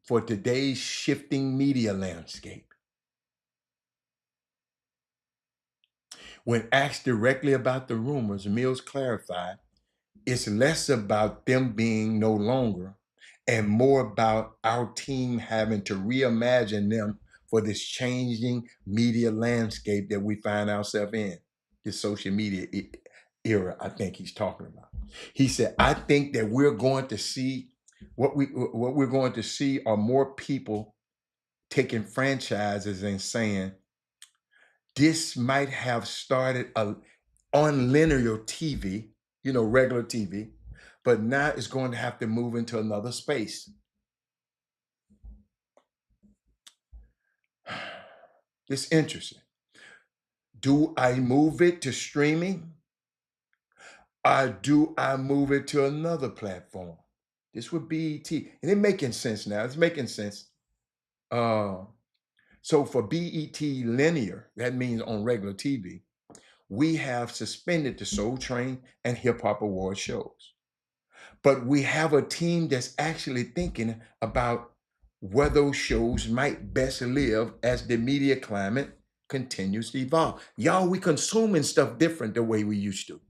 for today's shifting media landscape. When asked directly about the rumors, Mills clarified, it's less about them being no longer and more about our team having to reimagine them for this changing media landscape that we find ourselves in, this social media era, I think he's talking about. He said, I think that we're going to see what we're going to see are more people taking franchises and saying, this might have started on linear TV, regular TV, but now it's going to have to move into another space. It's interesting. Do I move it to streaming? Or do I move it to another platform? This would be BET. And it's making sense now. It's making sense. So for BET linear, that means on regular TV, we have suspended the Soul Train and Hip Hop Award shows. But we have a team that's actually thinking about where those shows might best live as the media climate continues to evolve. Y'all, we consuming stuff different the way we used to.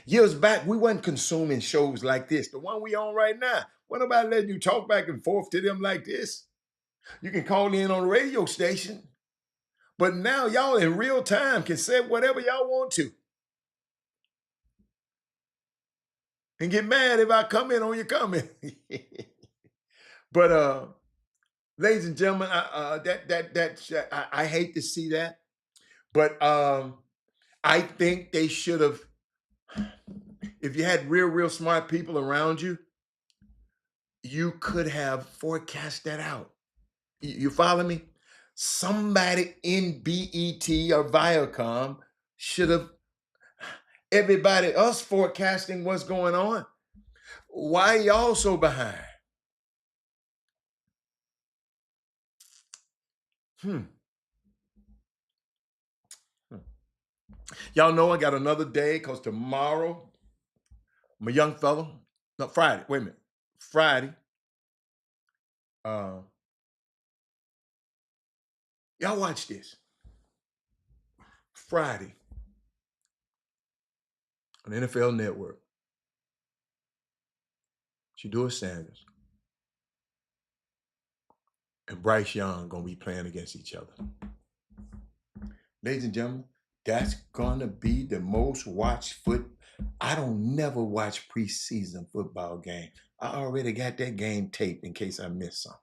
Years back, we wasn't consuming shows like this, the one we on right now. What about letting you talk back and forth to them like this? You can call in on the radio station. But now y'all in real time can say whatever y'all want to. And get mad if I comment on your comment. But ladies and gentlemen, I hate to see that, but I think they should have. If you had real smart people around you, you could have forecast that out. You follow me? Somebody in BET or Viacom should have. Everybody else forecasting what's going on. Why y'all so behind? Y'all know I got another day because tomorrow, I'm a young fellow. No, Friday. Wait a minute. Friday. Y'all watch this. Friday on NFL Network. Shedeur Sanders and Bryce Young gonna be playing against each other. Ladies and gentlemen, that's gonna be the most watched I don't never watch preseason football game. I already got that game taped in case I missed some.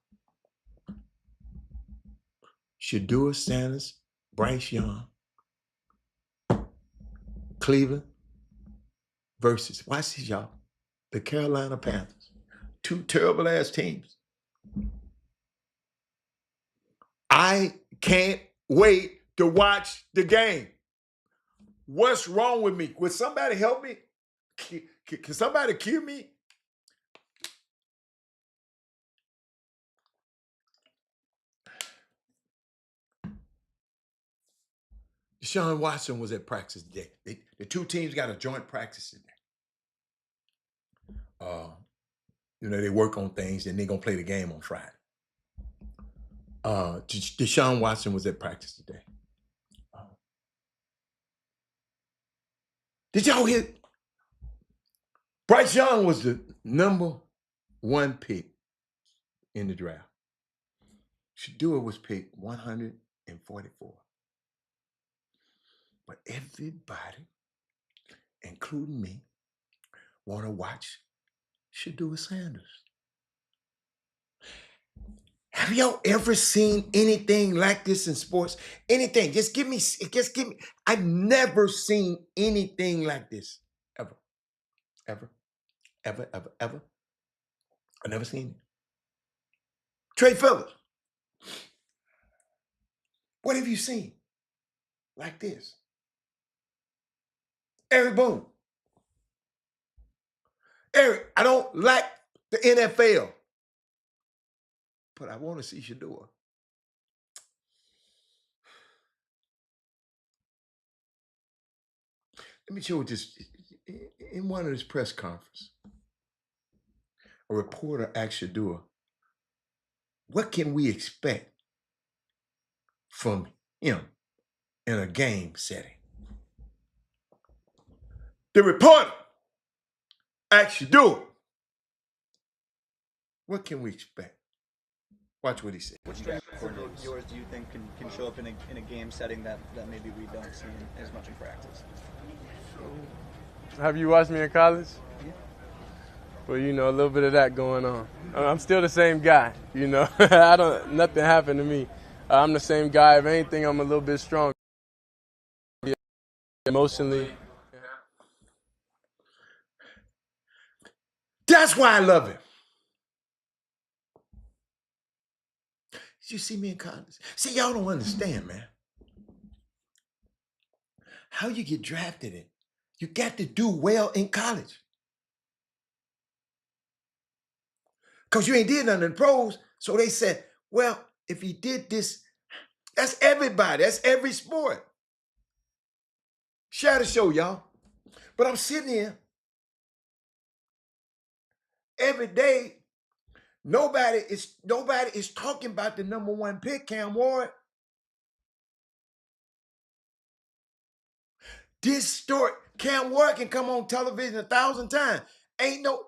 Shedeur Sanders, Bryce Young, Cleveland versus, watch this, y'all, the Carolina Panthers. Two terrible ass teams. I can't wait to watch the game. What's wrong with me? Would somebody help me? Can somebody cue me? Deshaun Watson was at practice today. The two teams got a joint practice today. They work on things and they're going to play the game on Friday. Deshaun Watson was at practice today. Did y'all hear? Bryce Young was the number 1 pick in the draft. Shedeur was picked 144. But everybody, including me, want to watch Shedeur Sanders. Have y'all ever seen anything like this in sports? Anything? Just give me. I've never seen anything like this ever, ever, ever, ever, ever. I've never seen it. Trey Phillips, what have you seen like this? Eric Boone. Eric, I don't like the NFL, but I want to see Shador. Let me show you this. In one of his press conferences, a reporter asked Shador, what can we expect from him in a game setting? The reporter asked Shador, what can we expect? Watch what he said. Which strengths of yours do you think can show up in a game setting that maybe we don't see as much in practice? Have you watched me in college? Yeah. Well, you know, a little bit of that going on. I'm still the same guy, you know. Nothing happened to me. I'm the same guy. If anything, I'm a little bit stronger. Emotionally. That's why I love him. Did you see me in college? See, y'all don't understand, man. How you get drafted in. You got to do well in college. Because you ain't did nothing in the pros. So they said, well, if he did this, that's everybody. That's every sport. Share the show, y'all. But I'm sitting here every day. Nobody is talking about the number one pick, Cam Ward. This story, Cam Ward can come on television 1,000 times. Ain't no.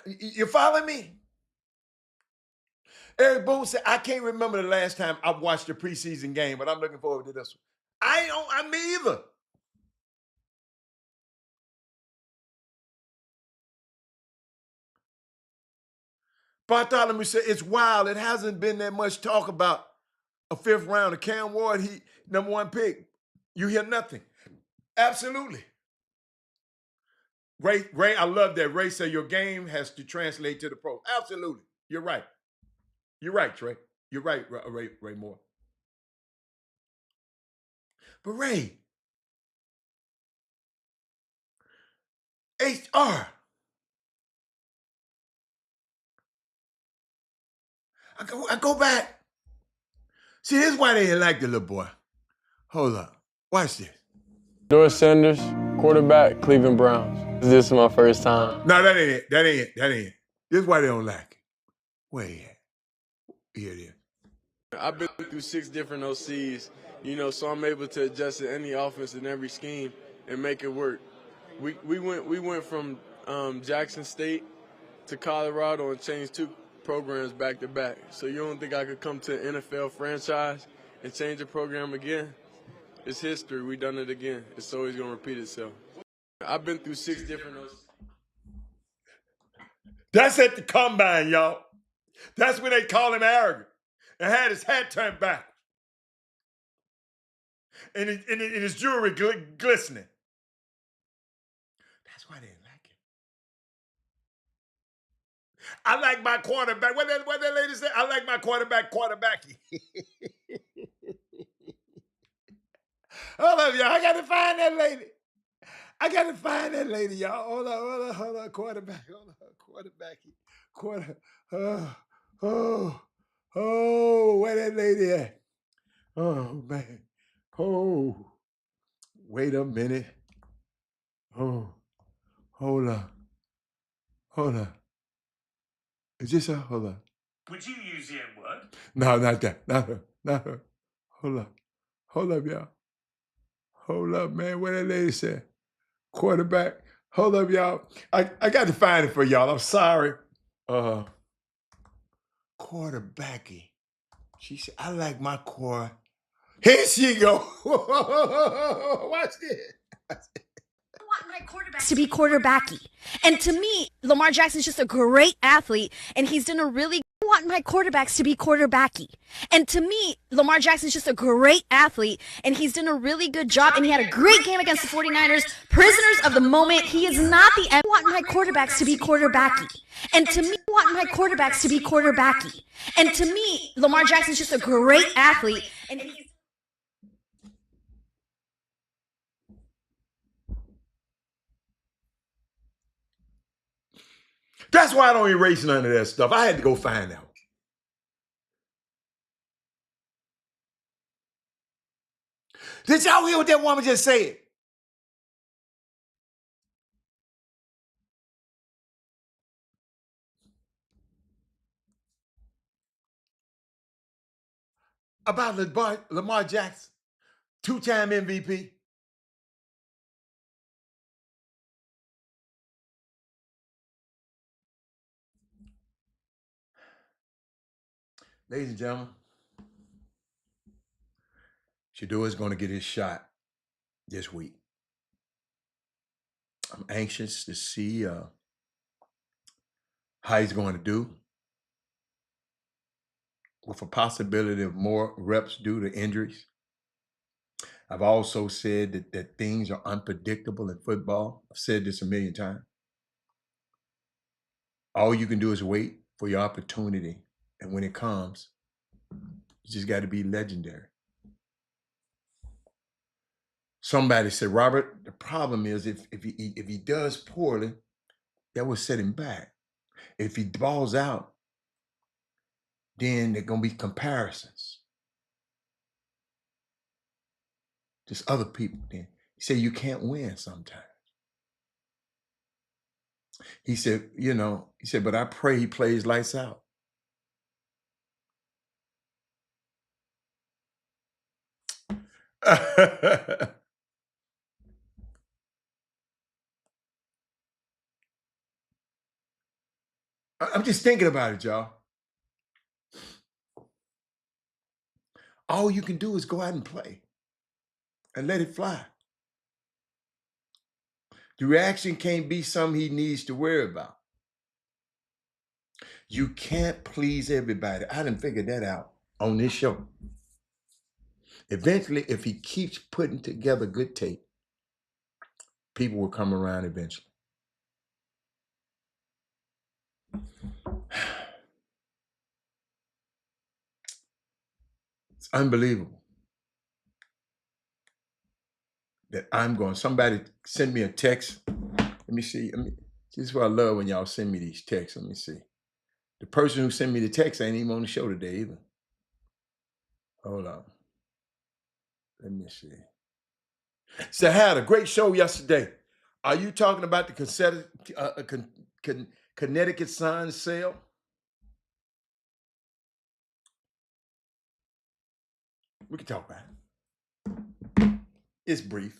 You follow me? Eric Boone said, I can't remember the last time I watched a preseason game, but I'm looking forward to this one. I'm me either. Bartholomew said, it's wild. It hasn't been that much talk about a fifth round of Cam Ward, he number one pick. You hear nothing. Absolutely. Ray, I love that. Ray said your game has to translate to the pro. Absolutely. You're right. You're right, Trey. You're right, Ray Moore. But Ray, HR. I go back. See, this is why they didn't like the little boy. Hold up. Watch this. Doris Sanders, quarterback, Cleveland Browns. This is my first time. No, that ain't it. That ain't it. This is why they don't like it. Where he at? Here it is. I've been through 6 different OCs, you know, so I'm able to adjust to any offense and every scheme and make it work. We went from Jackson State to Colorado and changed 2 programs back to back. So you don't think I could come to an NFL franchise and change the program again? It's history. We done it again. It's always going to repeat itself. I've been through 6 different OCs. That's at the combine, y'all. That's when they call him arrogant and had his hat turned back. And his jewelry glistening. That's why they didn't like him. I like my quarterback. What that lady said? I like my quarterbacky. Hold up, y'all. I got to find that lady. Y'all. Hold on. Quarterback. Hold on. Quarterbacky. Where that lady at? Oh, man. Oh, wait a minute. Oh, hold on. Is this her? Hold on. Would you use the N-word? No, not that. Not her. Hold up, y'all. Hold up, man. What that lady said? Quarterback. Hold up, y'all. I got to find it for y'all. I'm sorry. Quarterbacky. She said, I like my core. Here she go. Watch this. my quarterbacks to be quarterbacky. And to me, Lamar Jackson's just a great athlete, and he's done a really I want my quarterbacks to be quarterbacky. And to me, Lamar Jackson's just a great athlete, and he's done a really good job, and he had a great game against the 49ers. Prisoners of the moment. He is not the I want my quarterbacks to be quarterbacky. And to me, I want my quarterbacks to be quarterbacky. And to me, Lamar Jackson's just a great athlete, and he's That's why I don't erase none of that stuff. I had to go find out. Did y'all hear what that woman just said? About Lamar Jackson, two-time MVP. Ladies and gentlemen, Shador is going to get his shot this week. I'm anxious to see how he's going to do with a possibility of more reps due to injuries. I've also said that things are unpredictable in football. I've said this a million times. All you can do is wait for your opportunity. And when it comes, you just got to be legendary. Somebody said, Robert, the problem is if he does poorly, that will set him back. If he balls out, then there are going to be comparisons. Just other people. Then he said, you can't win sometimes. He said, but I pray he plays lights out. I'm just thinking about it, y'all. All you can do is go out and play and let it fly. The reaction can't be something he needs to worry about. You can't please everybody. I done figured that out on this show. Eventually, if he keeps putting together good tape, people will come around eventually. It's unbelievable that somebody send me a text. Let me see. This is what I love when y'all send me these texts. Let me see. The person who sent me the text ain't even on the show today either. Hold on. Let me see. So I had a great show yesterday. Are you talking about the Connecticut Sun sale? We can talk about it. It's brief.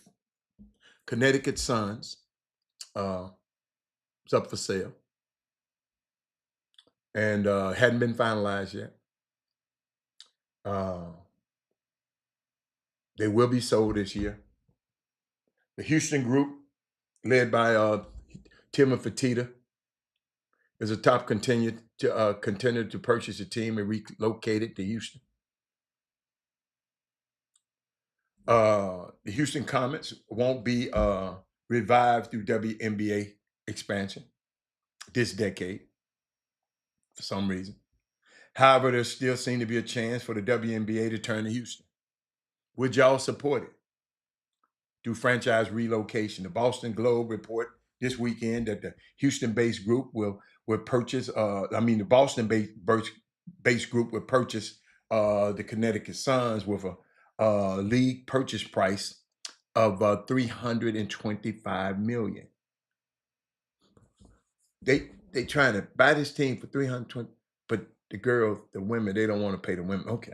Connecticut Suns is up for sale. And hadn't been finalized yet. They will be sold this year. The Houston group, led by Timothy Fertitta, is a top contender to purchase the team and relocate it to Houston. The Houston Comets won't be revived through WNBA expansion this decade for some reason. However, there still seems to be a chance for the WNBA to turn to Houston. Would y'all support it? Do franchise relocation. The Boston Globe report this weekend that the Houston-based group will purchase. The Boston-based group will purchase the Connecticut Suns with a league purchase price of $325 million. They trying to buy this team for $320, but the women, they don't want to pay the women. Okay.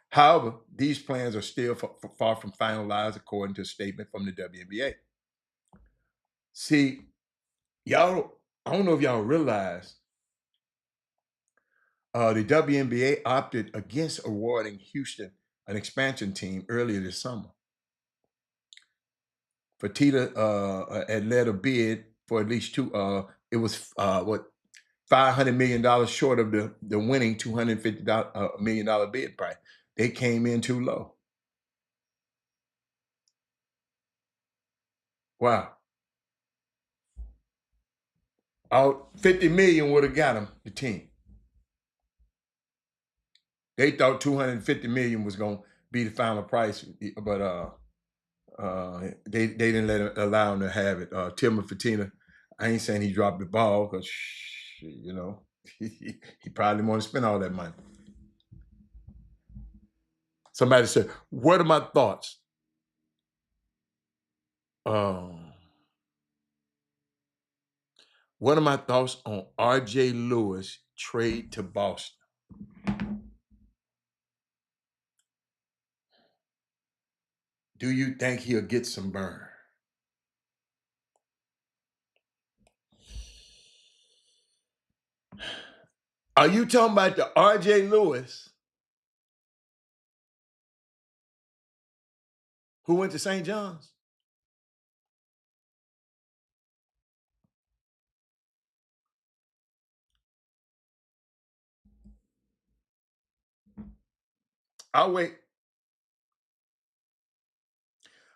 However, these plans are still far from finalized, according to a statement from the WNBA. See, y'all, I don't know if y'all realize the WNBA opted against awarding Houston an expansion team earlier this summer. Fertitta had led a bid for at least two. It was $500 million short of the winning $250 million bid price. They came in too low. Wow. All 50 million would have got them, the team. They thought 250 million was gonna be the final price, but they didn't allow him to have it. Tim Fertitta, I ain't saying he dropped the ball because you know he probably want to spend all that money. Somebody said, "What are my thoughts?" What are my thoughts on R.J. Lewis trade to Boston? Do you think he'll get some burn? Are you talking about the R.J. Lewis who went to St. John's? I'll wait.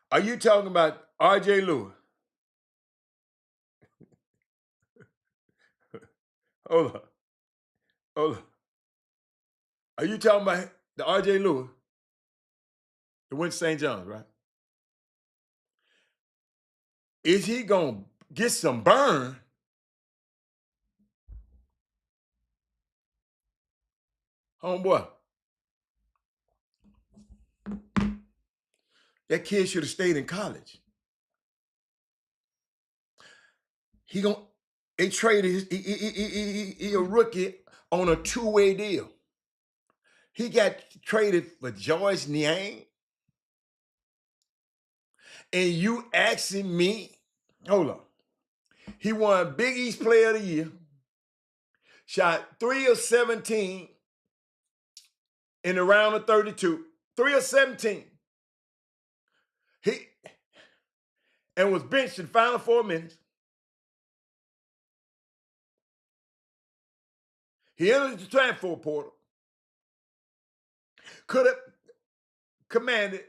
Are you talking about R.J. Lewis? Hold up. Hold up. Are you talking about the R.J. Lewis that went to St. John's, right? Is he going to get some burn? Homeboy, that kid should have stayed in college. They traded he a rookie on a two-way deal. He got traded for Joyce Niang. And you asking me, hold on. He won Big East Player of the Year, shot 3 of 17 in the round of 32, 3 of 17. And was benched in the final 4 minutes. He entered the transfer portal. Could have commanded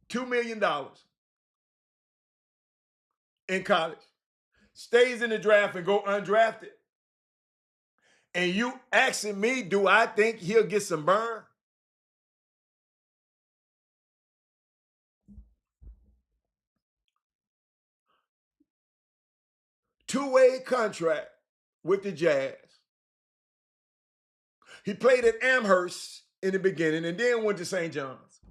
$2 million in college. Stays in the draft and go undrafted. And you asking me, do I think he'll get some burn? Two-way contract with the Jazz. He played at Amherst in the beginning and then went to St. John's.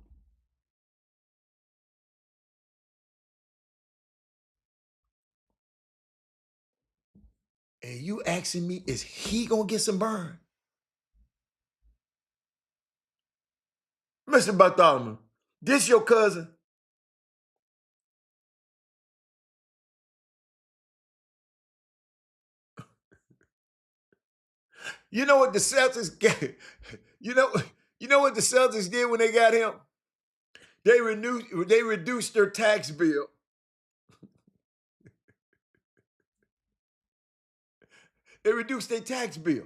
And you asking me, is he going to get some burn? Mr. Bartholomew, this your cousin? You know what the Celtics get? You know what the Celtics did when they got him? They reduced their tax bill. They reduced their tax bill.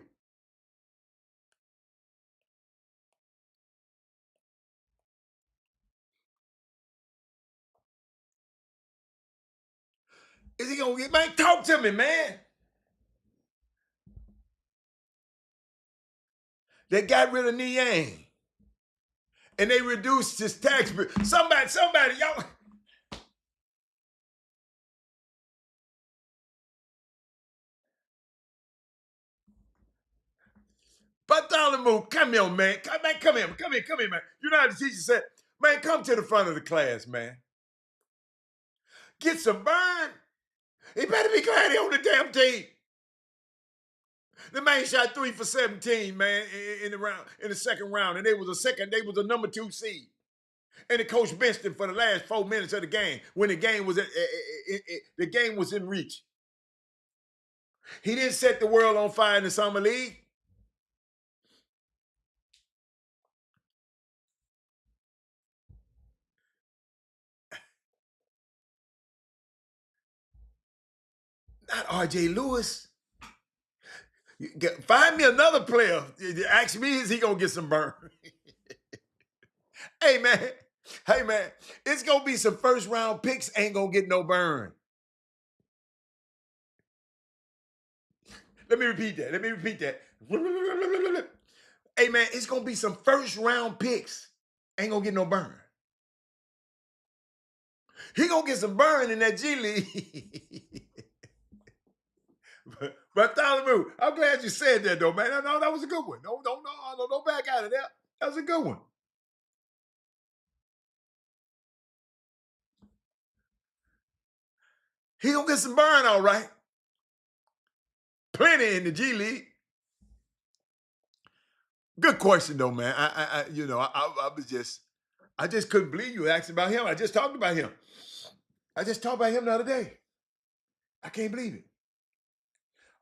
Is he gonna get, man? Talk to me, man. They got rid of Niang. And they reduced his tax bill. Somebody, y'all. Bartholomew, come here, man. Come here, man. You know how the teacher said, man, come to the front of the class, man. Get some burn. He better be glad he on the damn team. The man shot 3 for 17, man, in the second round, and they was a number 2 seed. And the coach benched him for the last 4 minutes of the game when the game was in reach. He didn't set the world on fire in the summer league. Not R.J. Lewis. Find me another player. Ask me, is he going to get some burn? Hey, man. Hey, man. It's going to be some first-round picks ain't going to get no burn. Let me repeat that. Hey, man, it's going to be some first-round picks. Ain't going to get no burn. He going to get some burn in that G League. Bartholomew, I'm glad you said that, though, man. No, that was a good one. No, back out of that. That was a good one. He going to get some burn, all right. Plenty in the G League. Good question, though, man. I just couldn't believe you asked about him. I just talked about him. The other day. I can't believe it.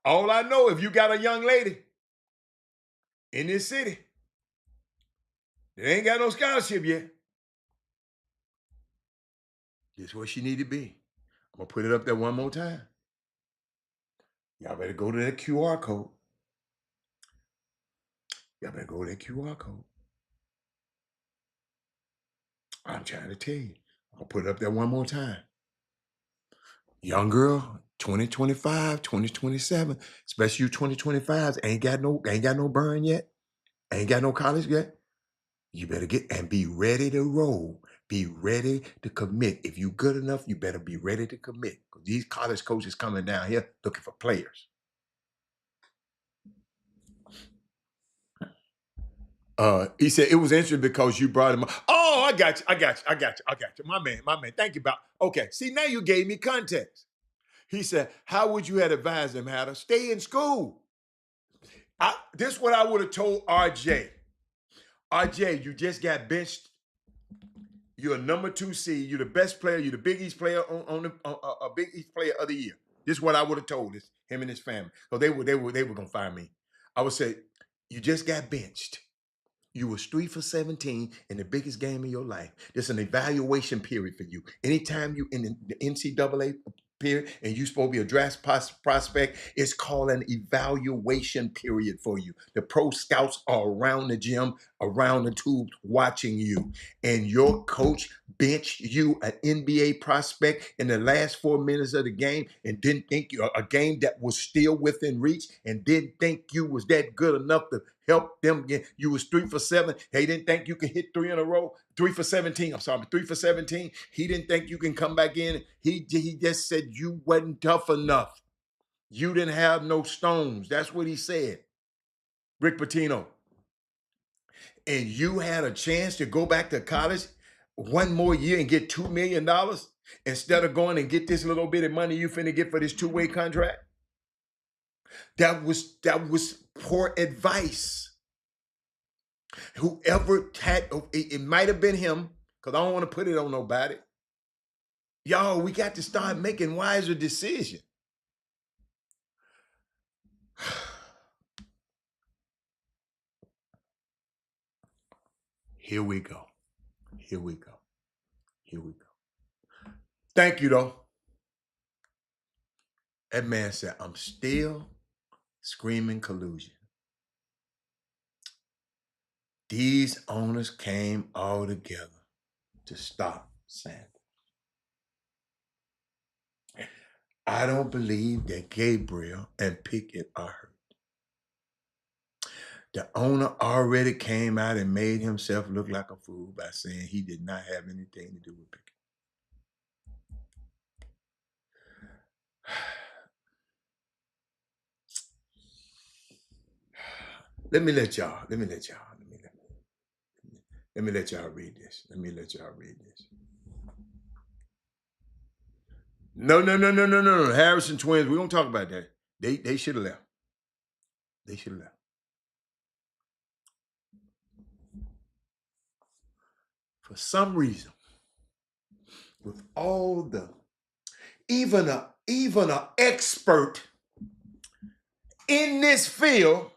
All I know, if you got a young lady in this city that ain't got no scholarship yet, guess what she need to be? I'm going to put it up there one more time. Y'all better go to that QR code. I'm trying to tell you. I'll put it up there one more time. Young girl, 2025, 2027, especially you 2025s, ain't got no burn yet, ain't got no college yet. You better get and be ready to roll. Be ready to commit. If you good enough, you better be ready to commit. Because these college coaches coming down here looking for players. He said it was interesting because you brought him up. Oh, I got you. My man. Thank you, Bob. Okay, see, now you gave me context. He said, how would you have advised him, Hatter? Stay in school. This is what I would have told RJ. RJ, you just got benched. You're a number 2 seed. You're the best player. You're the Big East player on the Big East player of the year. This is what I would have told him and his family. So they were gonna fire me. I would say, you just got benched. You was 3 for 17 in the biggest game of your life. There's an evaluation period for you. Anytime you in the NCAA period and you supposed to be a draft prospect, it's called an evaluation period for you. The pro scouts are around the gym, around the tube, watching you. And your coach benched you, an NBA prospect, in the last 4 minutes of the game and didn't think you, a game that was still within reach, and didn't think you was that good enough to help them get. You was 3 for 7. He didn't think you could hit 3 in a row. 3 for 17. I'm sorry, 3 for 17. He didn't think you can come back in. He just said you wasn't tough enough. You didn't have no stones. That's what he said. Rick Pitino. And you had a chance to go back to college one more year and get $2 million instead of going and get this little bit of money you finna get for this 2-way contract. That was poor advice. Whoever had, it might have been him, because I don't want to put it on nobody. Y'all, we got to start making wiser decisions. Here we go. Thank you, though. That man said, I'm still screaming collusion. These owners came all together to stop Sanders. I don't believe that Gabriel and Pickett are hurt. The owner already came out and made himself look like a fool by saying he did not have anything to do with Pickett. Let me let y'all read this. No. Harrison twins, we don't talk about that. They should have left. For some reason, with all the, even a expert in this field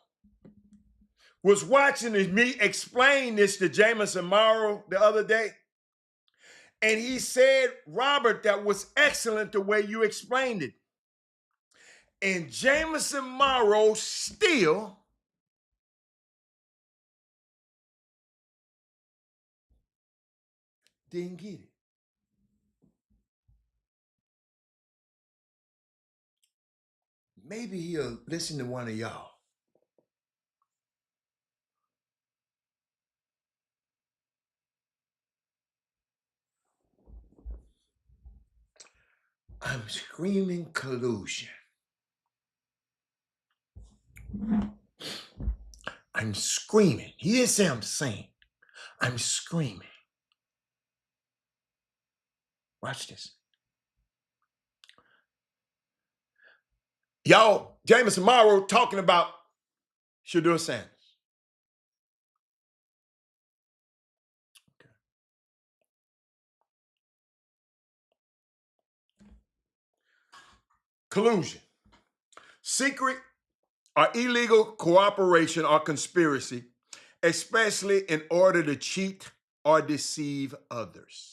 was watching me explain this to Jameson Morrow the other day. And he said, Robert, that was excellent the way you explained it. And Jameson Morrow still didn't get it. Maybe he'll listen to one of y'all. I'm screaming collusion. I'm screaming. He didn't say I'm saying. I'm screaming. Watch this. Y'all, Jameson Morrow talking about Shedeur Sanders. Okay. Collusion. Secret or illegal cooperation or conspiracy, especially in order to cheat or deceive others.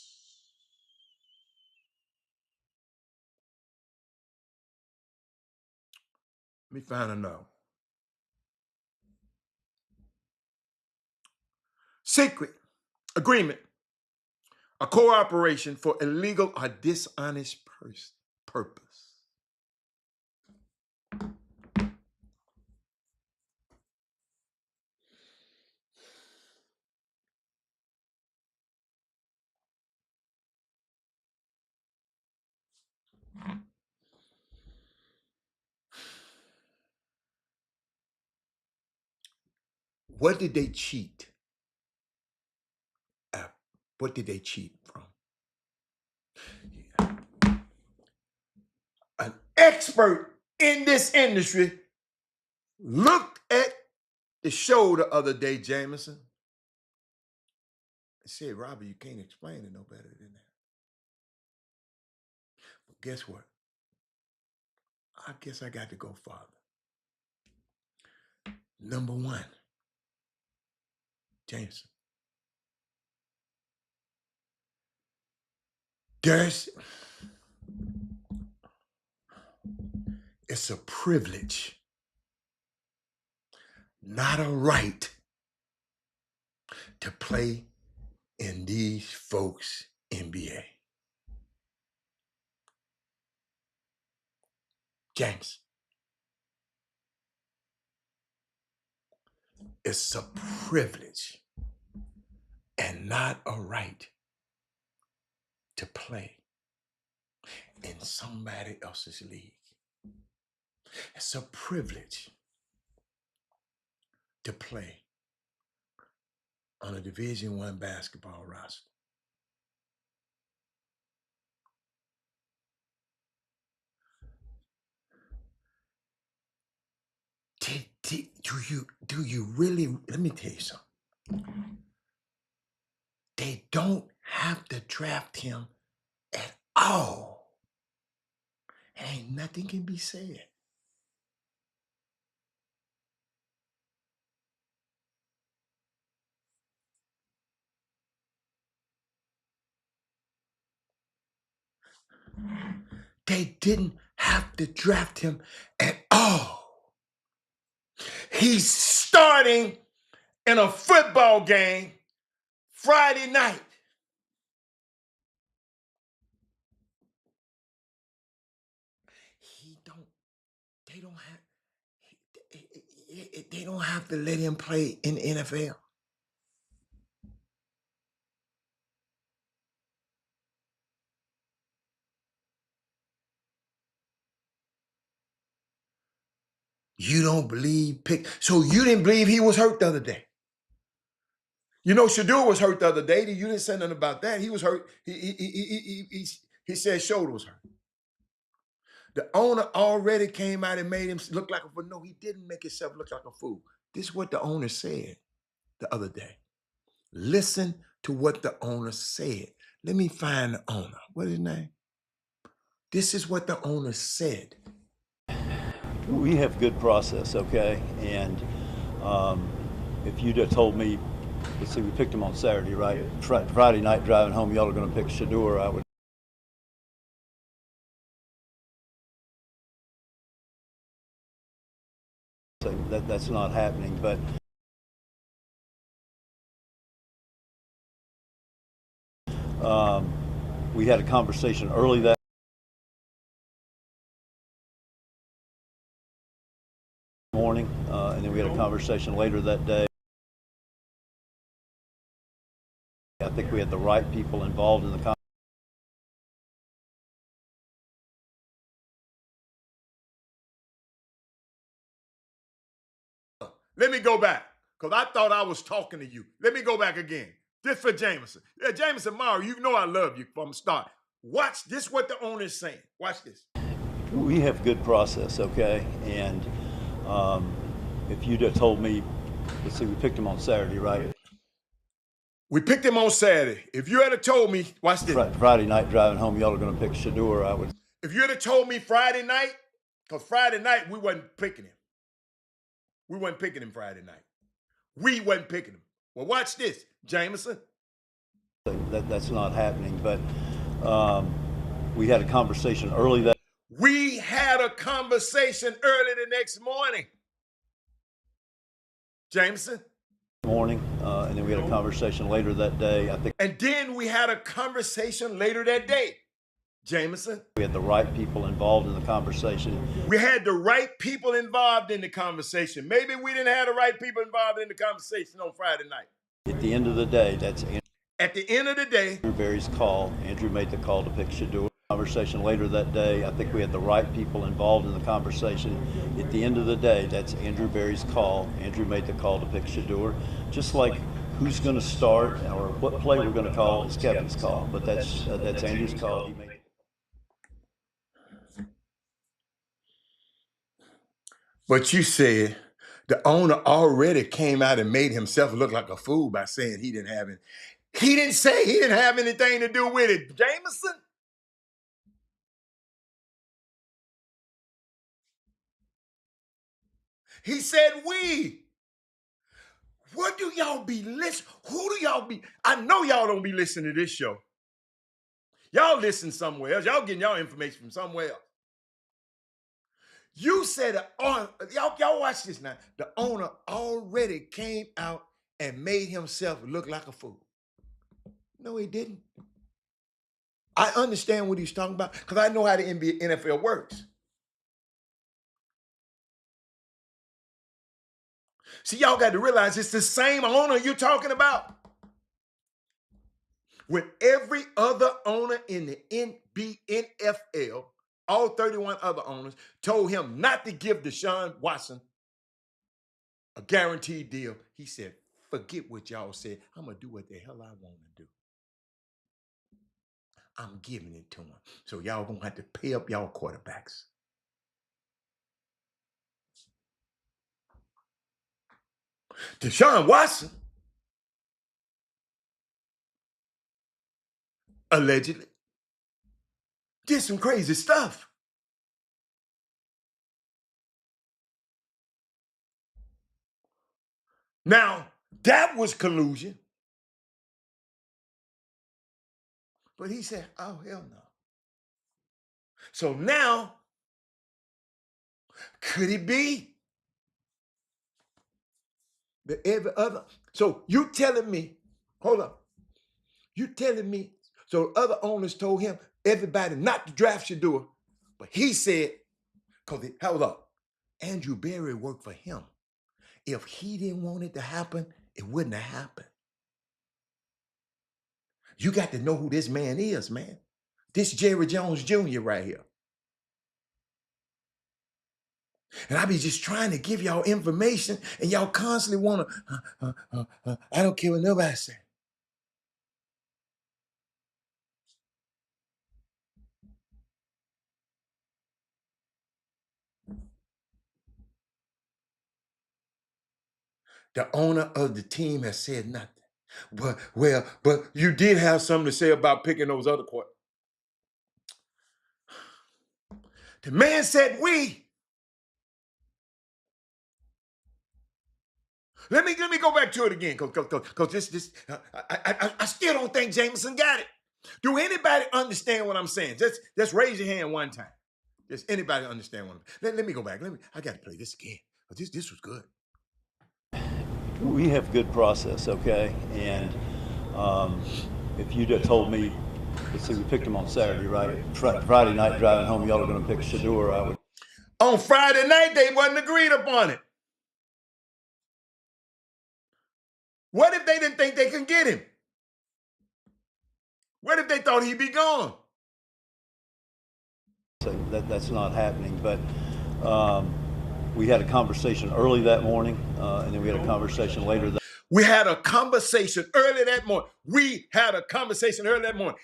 Let me find a note. Secret agreement, a cooperation for illegal or dishonest purpose. What did they cheat at? What did they cheat from? An expert in this industry looked at the show the other day, Jameson, and said, Robbie, you can't explain it no better than that. But guess what? I guess I got to go farther. Number one, Jameson. It's a privilege, not a right, to play in these folks' NBA. James, it's a privilege and not a right to play in somebody else's league. It's a privilege to play on a Division I basketball roster. Do you really, let me tell you something. They don't have to draft him at all. Ain't nothing can be said. They didn't have to draft him at all. He's starting in a football game Friday night. They don't have to let him play in the NFL. You don't believe so you didn't believe he was hurt the other day. You know, Shedeur was hurt the other day. You didn't say nothing about that. He was hurt. He said shoulder was hurt. The owner already came out and made him look like a fool. No, he didn't make himself look like a fool. This is what the owner said the other day. Listen to what the owner said. Let me find the owner. What is his name? This is what the owner said. We have good process, okay? And if you'd have told me, let's see, we picked him on Saturday, right? Friday night driving home, y'all are going to pick Shedeur, I would that's not happening. But we had a conversation early that morning, and then we had a conversation later that day. I think we had the right people involved in the conversation. Let me go back, because I thought I was talking to you. Let me go back again. This for Jameson. Yeah, Jameson Morrow, you know I love you from the start. Watch this, what the owner is saying. Watch this. We have good process, okay? And if you'd have told me, let's see, we picked him on Saturday, right? We picked him on Saturday. If you had told me, watch this. Friday night driving home, y'all are going to pick Shador, I would. If you had told me Friday night, because Friday night we wasn't picking him. We wasn't picking him Friday night. We wasn't picking him. Well, watch this, Jameson. That's not happening, but we had a conversation early that. We had a conversation early the next morning. Jameson. Morning, and then we had a conversation later that day, I think. And then we had a conversation later that day. Jameson. We had the right people involved in the conversation. We had the right people involved in the conversation. Maybe we didn't have the right people involved in the conversation on Friday night. At the end of the day, that's at the end of the day, Andrew Berry's call. Andrew made the call to pick Shador. Conversation later that day, I think we had the right people involved in the conversation. At the end of the day, that's Andrew Berry's call. Andrew made the call to pick Shador. Just like who's going to start or what play we're going to call is Kevin's call, but that's Andrew's call. He made. But you said the owner already came out and made himself look like a fool by saying he didn't have it. He didn't say he didn't have anything to do with it, Jameson. He said we. What do y'all be listening? Who do y'all be? I know y'all don't be listening to this show. Y'all listen somewhere else. Y'all getting y'all information from somewhere else. You said, y'all watch this now. The owner already came out and made himself look like a fool. No, he didn't. I understand what he's talking about because I know how the NFL works. See, y'all got to realize it's the same owner you're talking about. When every other owner in the NFL, all 31 other owners, told him not to give Deshaun Watson a guaranteed deal, he said, forget what y'all said. I'm going to do what the hell I want to do. I'm giving it to him. So y'all going to have to pay up y'all quarterbacks. Deshaun Watson allegedly did some crazy stuff. Now, that was collusion. But he said, oh, hell no. So now, could it be that every other? So you telling me, hold up. You telling me, so other owners told him, everybody not to draft Shador, but he said, because hold up, Andrew Berry worked for him. If he didn't want it to happen, it wouldn't have happened. You got to know who this man is, man. This Jerry Jones Jr. right here. And I be just trying to give y'all information, and y'all constantly want to, I don't care what nobody say. The owner of the team has said nothing. But you did have something to say about picking those other quarterbacks. The man said we. Let me go back to it again, because I still don't think Jameson got it. Do anybody understand what I'm saying? Just raise your hand one time. Does anybody understand what I'm saying? Let me go back. I got to play this again. This was good. we have good process, okay? And if you'd have told me, let's see, we picked him on Saturday, right? Friday night driving home, y'all are going to pick Shador, I would. On Friday night, they wasn't agreed upon it. What if they didn't think they could get him? What if they thought he'd be gone? So that's not happening, but we had a conversation early that morning, and then we had a conversation later that. We had a conversation early that morning. We had a conversation early that morning.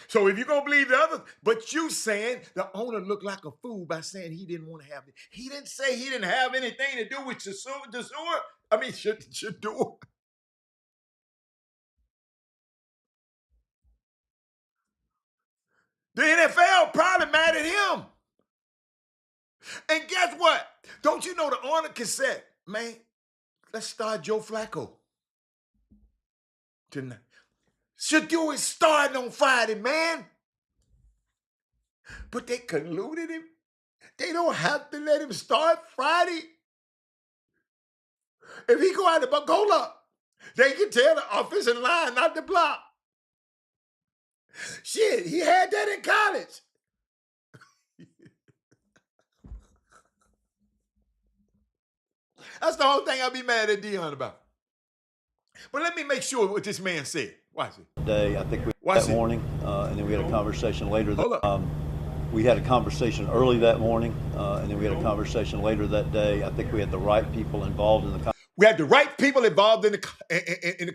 So if you're going to believe the others, but you saying the owner looked like a fool by saying he didn't want to have it. He didn't say he didn't have anything to do with Shador. The NFL probably mad at him. And guess what? Don't you know the owner can say, man, let's start Joe Flacco tonight. Shador is starting on Friday, man. But they colluded him. They don't have to let him start Friday. If he go out the goal up, they can tell the offensive line not to block. Shit, he had that in college. That's the whole thing I'll be mad at Deion about. But let me make sure what this man said. Watch it. Day, I think that morning, and then we had a conversation later. Hold up. We had a conversation early that morning, and then we had a conversation later that day. I think we had the right people involved in the conversation. We had the right people involved in the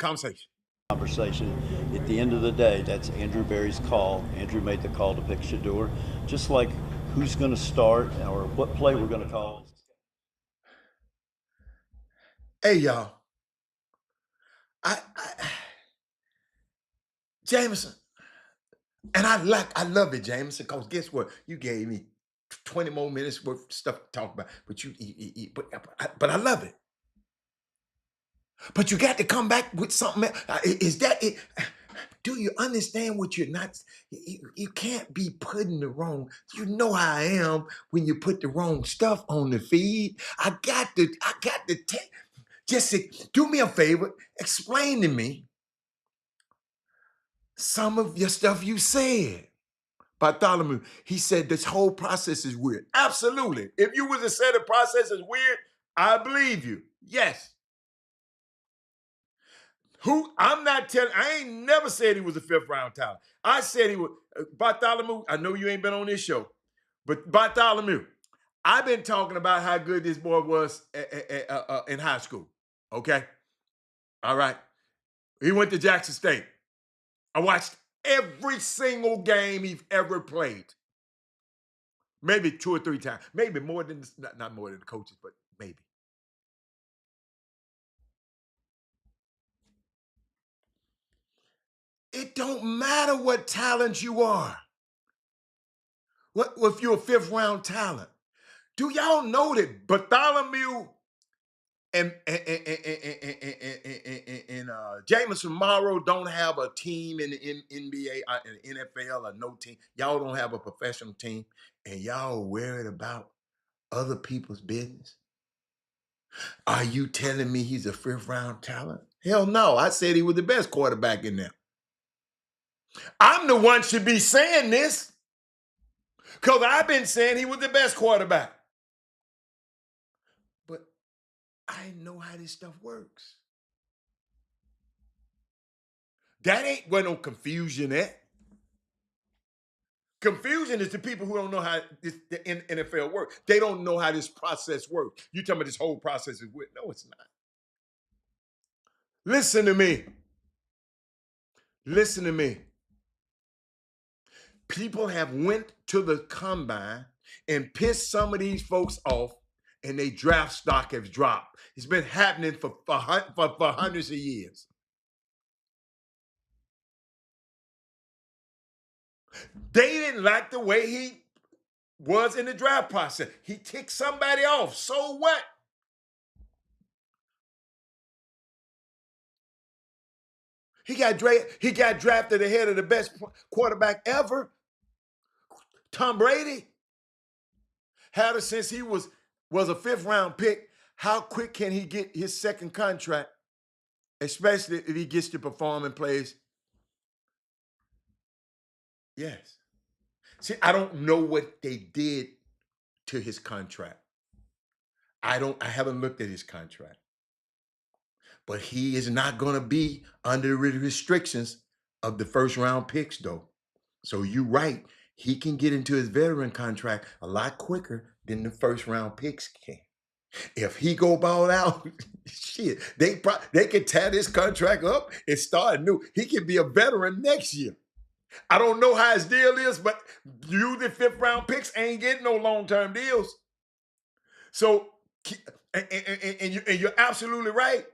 conversation. At the end of the day, that's Andrew Berry's call. Andrew made the call to pick Shador, just like who's going to start or what play we're going to call. Hey, y'all. Jameson, and I love it, Jameson, because guess what? You gave me 20 more minutes worth of stuff to talk about, but I love it. But you got to come back with something else. Is that it? Do you understand what you're not? You can't be putting the wrong. You know how I am when you put the wrong stuff on the feed. I got to just do me a favor. Explain to me some of your stuff you said. Bartholomew, he said this whole process is weird. Absolutely. If you was to say the process is weird, I believe you. Yes. I ain't never said he was a fifth round talent. I said he was. Bartholomew, I know you ain't been on this show, but Bartholomew, I've been talking about how good this boy was in high school. Okay? All right. He went to Jackson State. I watched every single game he's ever played. Maybe 2 or 3 times. Maybe more than, not more than the coaches, but maybe. It don't matter what talent you are. What if you're a fifth round talent? Do y'all know that Bartholomew and Jameson Morrow don't have a team in the NBA, in the NFL, or no team? Y'all don't have a professional team, and y'all worried about other people's business? Are you telling me he's a fifth round talent? Hell no. I said he was the best quarterback in there. I'm the one should be saying this because I've been saying he was the best quarterback. But I know how this stuff works. That ain't where no confusion at. Confusion is the people who don't know how the NFL works. They don't know how this process works. You talking about this whole process is weird. No, it's not. Listen to me. Listen to me. People have went to the combine and pissed some of these folks off, and their draft stock has dropped. It's been happening for hundreds of years. They didn't like the way he was in the draft process. He kicked somebody off. So what? He got drafted ahead of the best quarterback ever, Tom Brady. had her since he was a 5th-round pick. How quick can he get his second contract, especially if he gets to perform and plays? Yes. See, I don't know what they did to his contract. I haven't looked at his contract. But he is not going to be under the restrictions of the 1st-round picks, though. So you're right. He can get into his veteran contract a lot quicker than the 1st-round picks can. If he go ball out, shit, they could tear this contract up and start new. He can be a veteran next year. I don't know how his deal is, but you, the 5th-round picks, ain't getting no long-term deals. So, and you're absolutely right.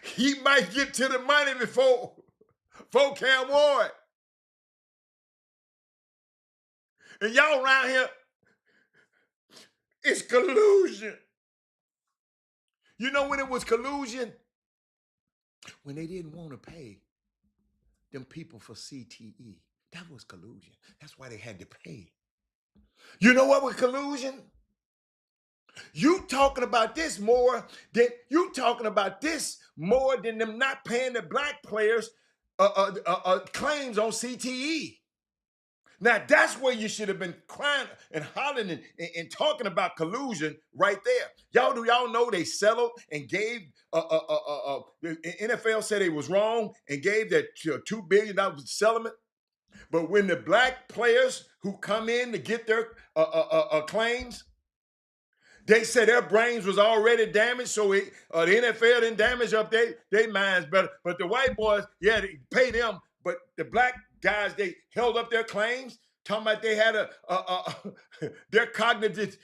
He might get to the money before Cam Ward. And y'all around here, it's collusion. You know when it was collusion? When they didn't want to pay them people for CTE. That was collusion. That's why they had to pay. You know what was collusion? You talking about this more than them not paying the black players claims on CTE. Now that's where you should have been crying and hollering and talking about collusion right there. Do y'all know they settled and gave the NFL said it was wrong and gave that $2 billion settlement. But when the black players who come in to get their claims, they said their brains was already damaged, so the NFL didn't damage up their minds better. But the white boys, yeah, they pay them, but the black guys, they held up their claims, talking about they had their cognitive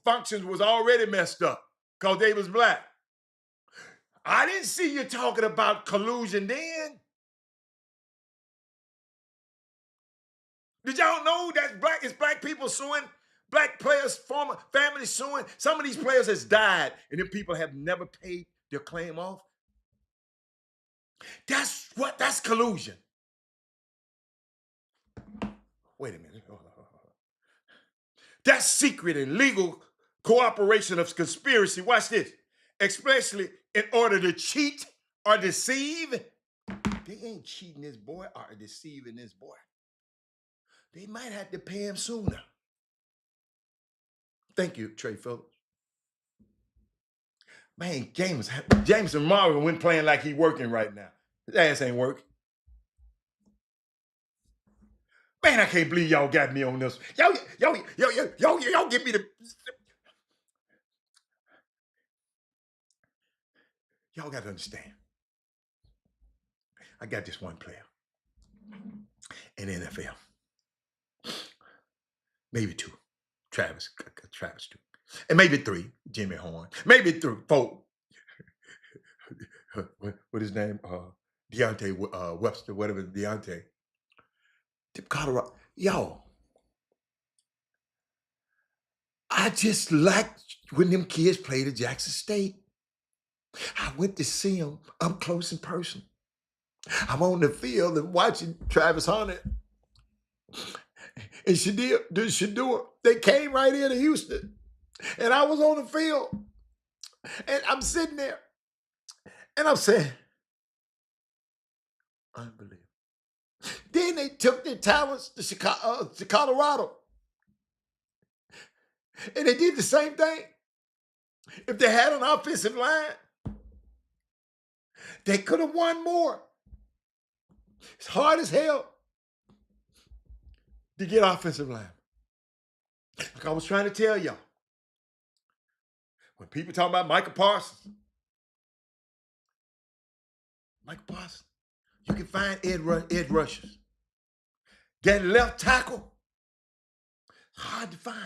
functions was already messed up because they was black. I didn't see you talking about collusion then. Did y'all know that it's black people suing? Black players, former families suing. Some of these players has died, and them people have never paid their claim off. That's collusion. Wait a minute. That's secret and legal cooperation of conspiracy. Watch this. Especially in order to cheat or deceive. They ain't cheating this boy or deceiving this boy. They might have to pay him sooner. Thank you, Trey Phillips. Man, Jameson Marvin went playing like he working right now. His ass ain't working. Man, I can't believe y'all got me on this. Y'all give me the. Y'all got to understand. I got this one player in the NFL. Maybe 2. Travis 2. And maybe 3, Jimmy Horn. Maybe 4. What his name? Deontay Webster, whatever, Deontay. Colorado. Yo, I just liked when them kids played at Jackson State. I went to see them up close in person. I'm on the field and watching Travis Hunter and Shador. They came right into Houston. And I was on the field. And I'm sitting there. And I'm saying, unbelievable. Then they took their talents to Colorado. And they did the same thing. If they had an offensive line, they could have won more. It's hard as hell to get offensive line. Like I was trying to tell y'all. When people talk about Michael Parsons, you can find Ed rushers. That left tackle, hard to find.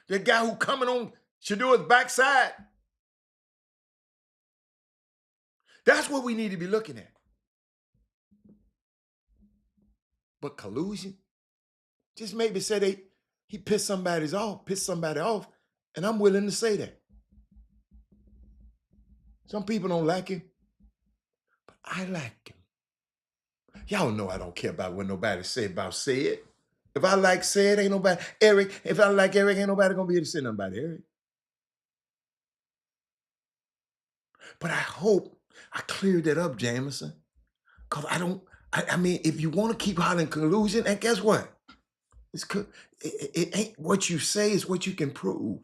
That guy who coming on Shador's backside. That's what we need to be looking at. But collusion, just maybe say he pissed somebody off, and I'm willing to say that. Some people don't like him, but I like him. Y'all know I don't care about what nobody say about said. If I like said, ain't nobody, Eric, if I like Eric, ain't nobody gonna be able to say nothing about Eric. But I hope I cleared that up, Jameson. Because I mean, if you want to keep hollering collusion, and guess what? It ain't what you say, it's what you can prove.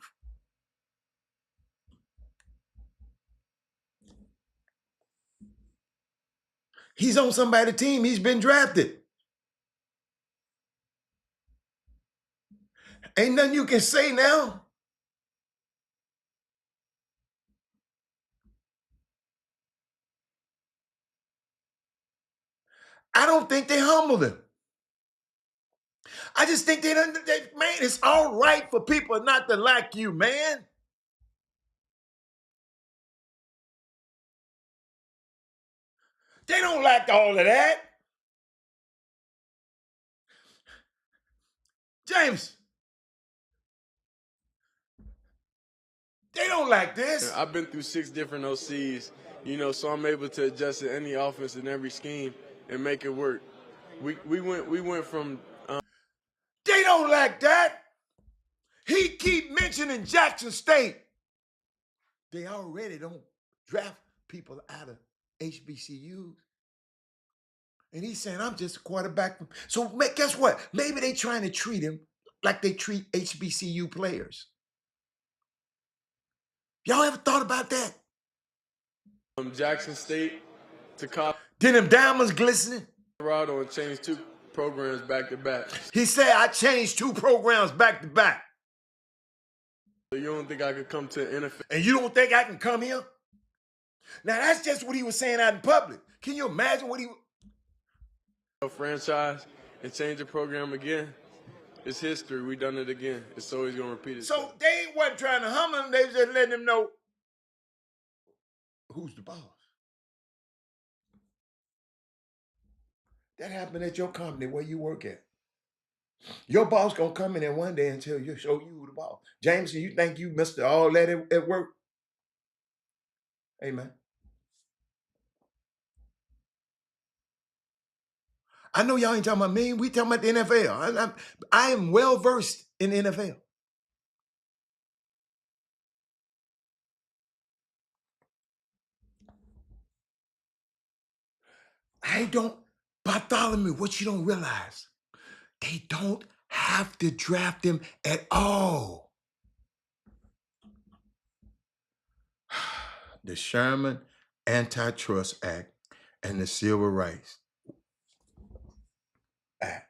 He's on somebody's team. He's been drafted. Ain't nothing you can say now. I don't think they humbled him. I just think man, it's all right for people not to like you, man. They don't like all of that. James, they don't like this. I've been through 6 different OCs, so I'm able to adjust to any offense and every scheme and make it work. We went from. They don't like that. He keep mentioning Jackson State. They already don't draft people out of HBCUs. And he's saying, I'm just a quarterback. So guess what? Maybe they trying to treat him like they treat HBCU players. Y'all ever thought about that? From Jackson State to Colorado. Then them diamonds glistening? And changed 2 programs back to back. He said, I changed 2 programs back to back. So you don't think I could come to the NFL? And you don't think I can come here? Now, that's just what he was saying out in public. Can you imagine what he... franchise and change the program again? It's history. We done it again. It's always going to repeat itself. So they wasn't trying to humble him. They was just letting him know who's the boss. That happened at your company where you work at. Your boss gonna come in there one day and show you who the boss. Jameson, you think you missed all that at work? Hey, man. I know y'all ain't talking about me. We talking about the NFL. I am well versed in the NFL. Bartholomew, what you don't realize, they don't have to draft him at all. The Sherman Antitrust Act and the Civil Rights Act.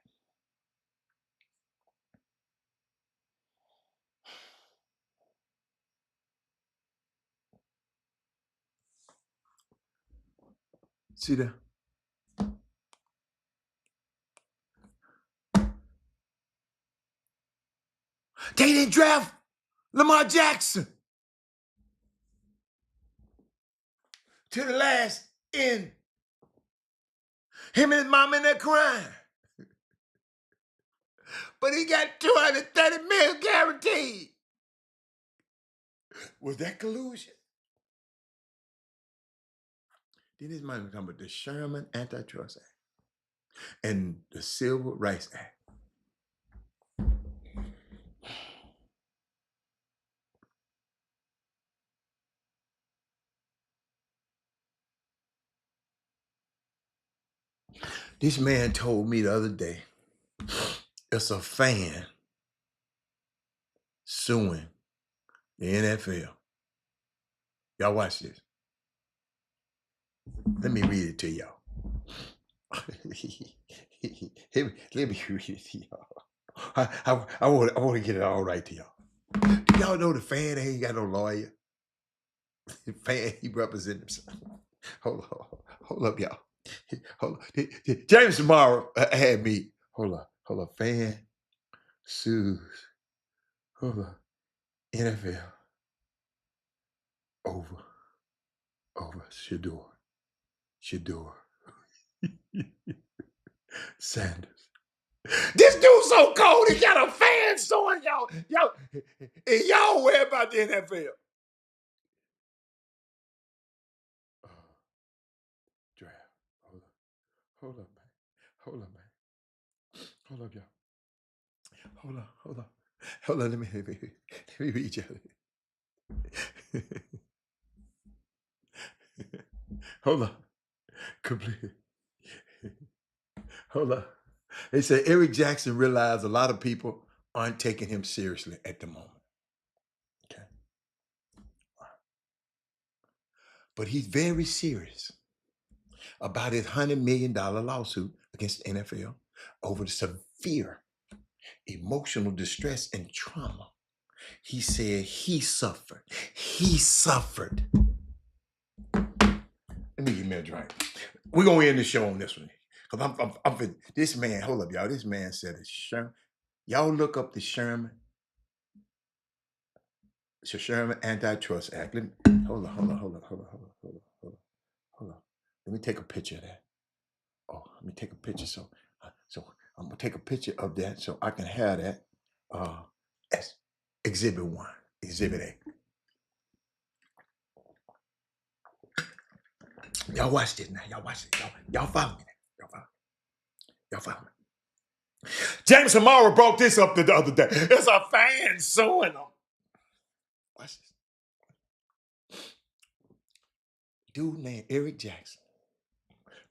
See that? They didn't draft Lamar Jackson to the last end. Him and his mom in there crying. But he got $230 million guaranteed. Was that collusion? Then his mind talking about the Sherman Antitrust Act and the Civil Rights Act. This man told me the other day, it's a fan suing the NFL. Y'all watch this. Let me read it to y'all. Let me read it to y'all. I want to get it all right to y'all. Do y'all know the fan ain't got no lawyer? The fan, he represents himself. Hold up, y'all. Hold up. James tomorrow had me. Hold up. Fan sues. Hold up. NFL over Shador. Sanders. This dude's so cold, he got a fan suing y'all. And y'all worry about the NFL. Draft. Hold up, man. Hold up, y'all. hold on. Hold on, let me read you. Hold on. Complete. Hold on. They said Eric Jackson realized a lot of people aren't taking him seriously at the moment. Okay. But he's very serious about his $100 million lawsuit against the NFL over the severe emotional distress and trauma he said he suffered. He suffered. Let me give me a drink. We're going to end the show on this one. Because this man, hold up, y'all. This man said it's Sherman. Y'all look up the Sherman. It's a Sherman Antitrust Act. Hold on. Let me take a picture of that. Oh, let me take a picture. So I'm gonna take a picture of that so I can have that as Exhibit 1, Exhibit A. Y'all watch this now. Y'all watch this. Y'all follow me now. Y'all follow me. James Hamara brought this up the other day. It's a fan suing him. Watch this. Dude named Eric Jackson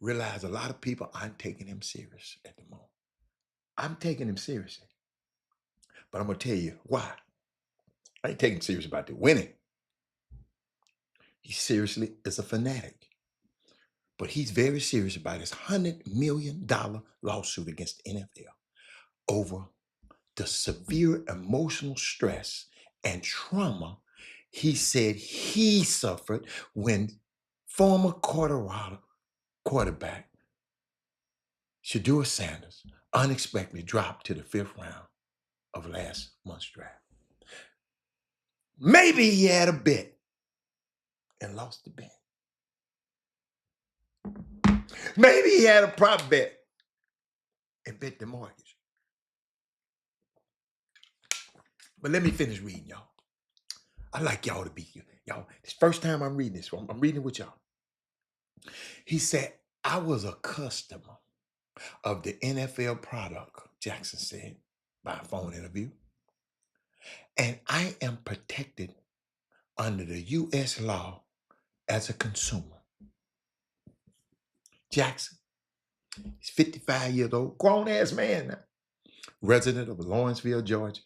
realized a lot of people aren't taking him serious at the moment. I'm taking him seriously. But I'm going to tell you why. I ain't taking him serious about the winning. He seriously is a fanatic. But he's very serious about his $100 million lawsuit against the NFL over the severe emotional stress and trauma he said he suffered when former Colorado quarterback Shedeur Sanders unexpectedly dropped to the 5th round of last month's draft. Maybe he had a bet and lost the bet. Maybe he had a prop bet and bet the mortgage. But let me finish reading, y'all. I like y'all to be here. Y'all, it's the first time I'm reading this. I'm reading it with y'all. He said, I was a customer of the NFL product, Jackson said, by a phone interview. And I am protected under the U.S. law as a consumer. Jackson, he's 55 years old, grown-ass man now, resident of Lawrenceville, Georgia,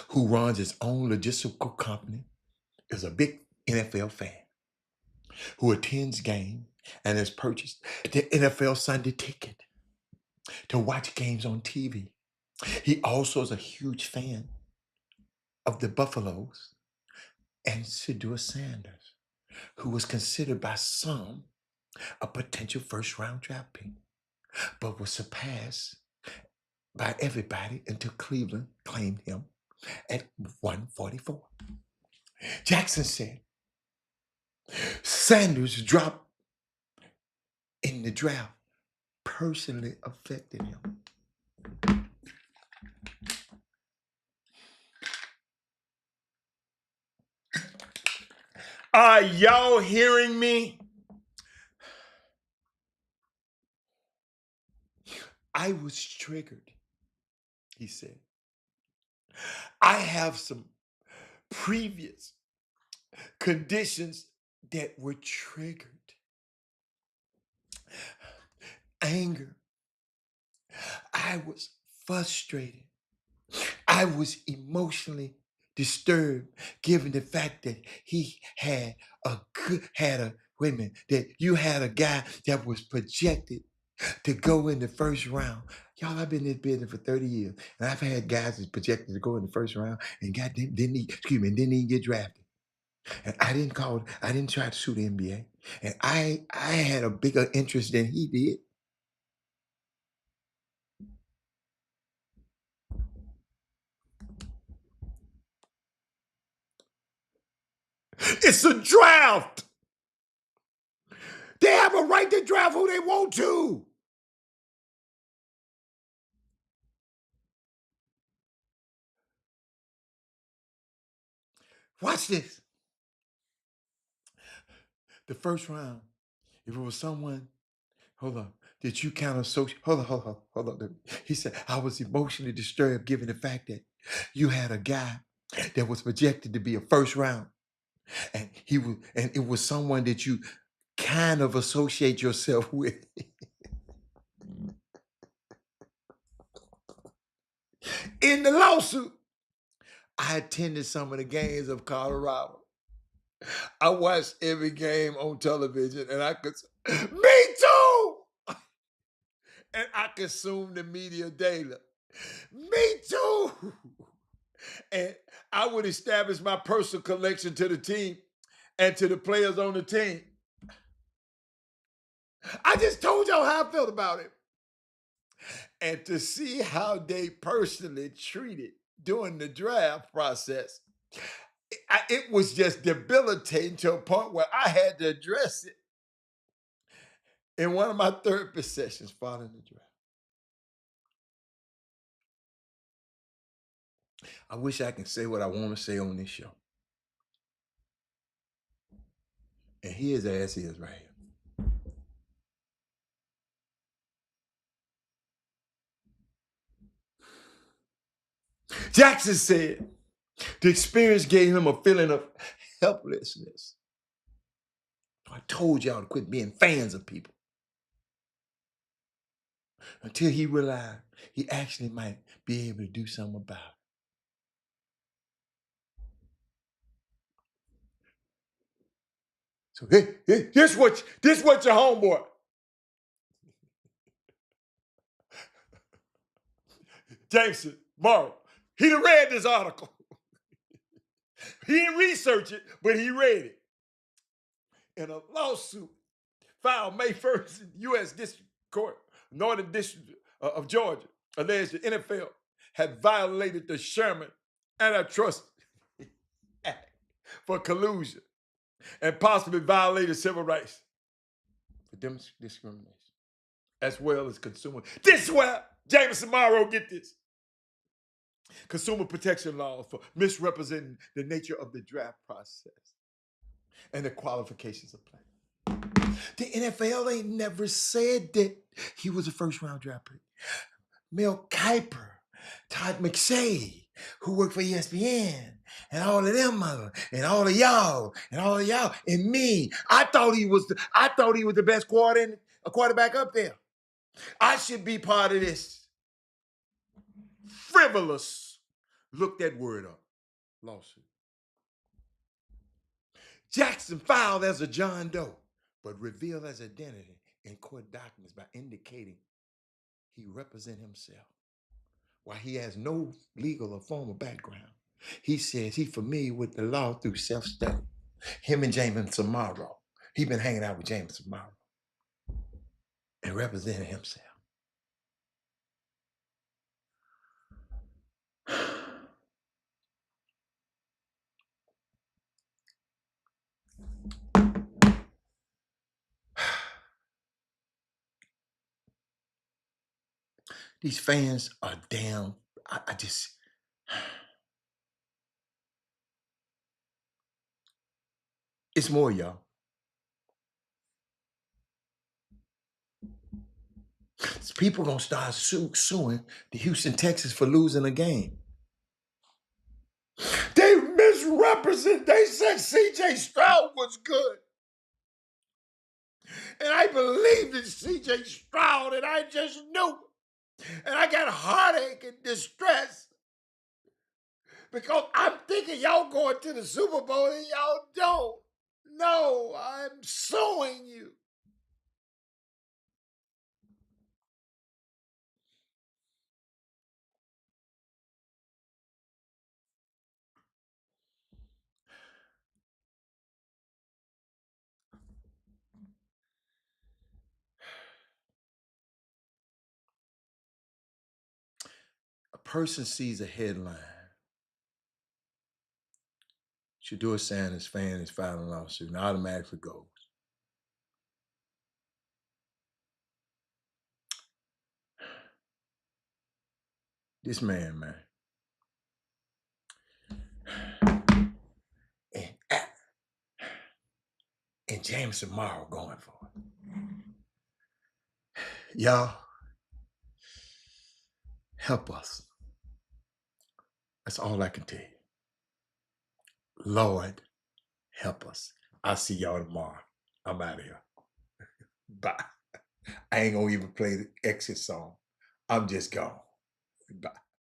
who runs his own logistical company, is a big NFL fan, who attends games and has purchased the NFL Sunday ticket to watch games on TV. He also is a huge fan of the Buffaloes and Shedeur Sanders, who was considered by some a potential first-round draft pick, but was surpassed by everybody until Cleveland claimed him at 144. Jackson said Sanders' drop in the draft personally affected him. Are y'all hearing me? I was triggered, he said. I have some previous conditions that were triggered. Anger. I was frustrated. I was emotionally disturbed given the fact that he had that you had a guy that was projected to go in the first round. Y'all, I've been in this business for 30 years, and I've had guys that's projected to go in the first round and didn't even get drafted. And I didn't try to sue the NBA. And I had a bigger interest than he did. It's a draft. They have a right to draft who they want to. Watch this. The first round, if it was someone, hold on, that you kind of hold on. He said, I was emotionally disturbed given the fact that you had a guy that was projected to be a first round, and it was someone that you kind of associate yourself with. In the lawsuit, I attended some of the games of Colorado. I watched every game on television, and I could, me too! And I consume the media daily. Me too! And I would establish my personal connection to the team and to the players on the team. I just told y'all how I felt about it. And to see how they personally treated during the draft process, it was just debilitating to a point where I had to address it in one of my therapy sessions following the draft. I wish I can say what I want to say on this show. And here his ass is right here. Jackson said the experience gave him a feeling of helplessness. I told y'all to quit being fans of people. Until he realized he actually might be able to do something about it. So this what your homeboy. Jameson Morrow. He done read this article. He didn't research it, but he read it. In a lawsuit filed May 1st in the U.S. District Court, Northern District of Georgia, alleged the NFL had violated the Sherman Antitrust Act for collusion and possibly violated civil rights for discrimination, as well as consumer. This is where Jameson Morrow get this. Consumer protection laws for misrepresenting the nature of the draft process and the qualifications of play. The NFL ain't never said that he was a first-round draft pick. Mel Kiper, Todd McShay, who worked for ESPN, and all of them, and all of y'all, and me. I thought he was the best quarterback up there. I should be part of this frivolous, look that word up, lawsuit. Jackson filed as a John Doe, but revealed his identity in court documents by indicating he represents himself. While he has no legal or formal background, he says he's familiar with the law through self-study. Him and Jameson Morrow. He been hanging out with Jameson Morrow and representing himself. These fans are damn, it's more, y'all. People gonna start suing the Houston Texans for losing a game. They misrepresent, they said CJ Stroud was good. And I believed in CJ Stroud, and I just knew. And I got heartache and distress because I'm thinking y'all going to the Super Bowl and y'all don't. No, I'm suing you. A person sees a headline. Shedeur Sanders fan is filing a lawsuit and automatically goes. This man. And Jameson Morrow going for it. Y'all, help us. That's all I can tell you. Lord, help us. I'll see y'all tomorrow. I'm out of here. Bye. I ain't gonna even play the exit song. I'm just gone. Bye.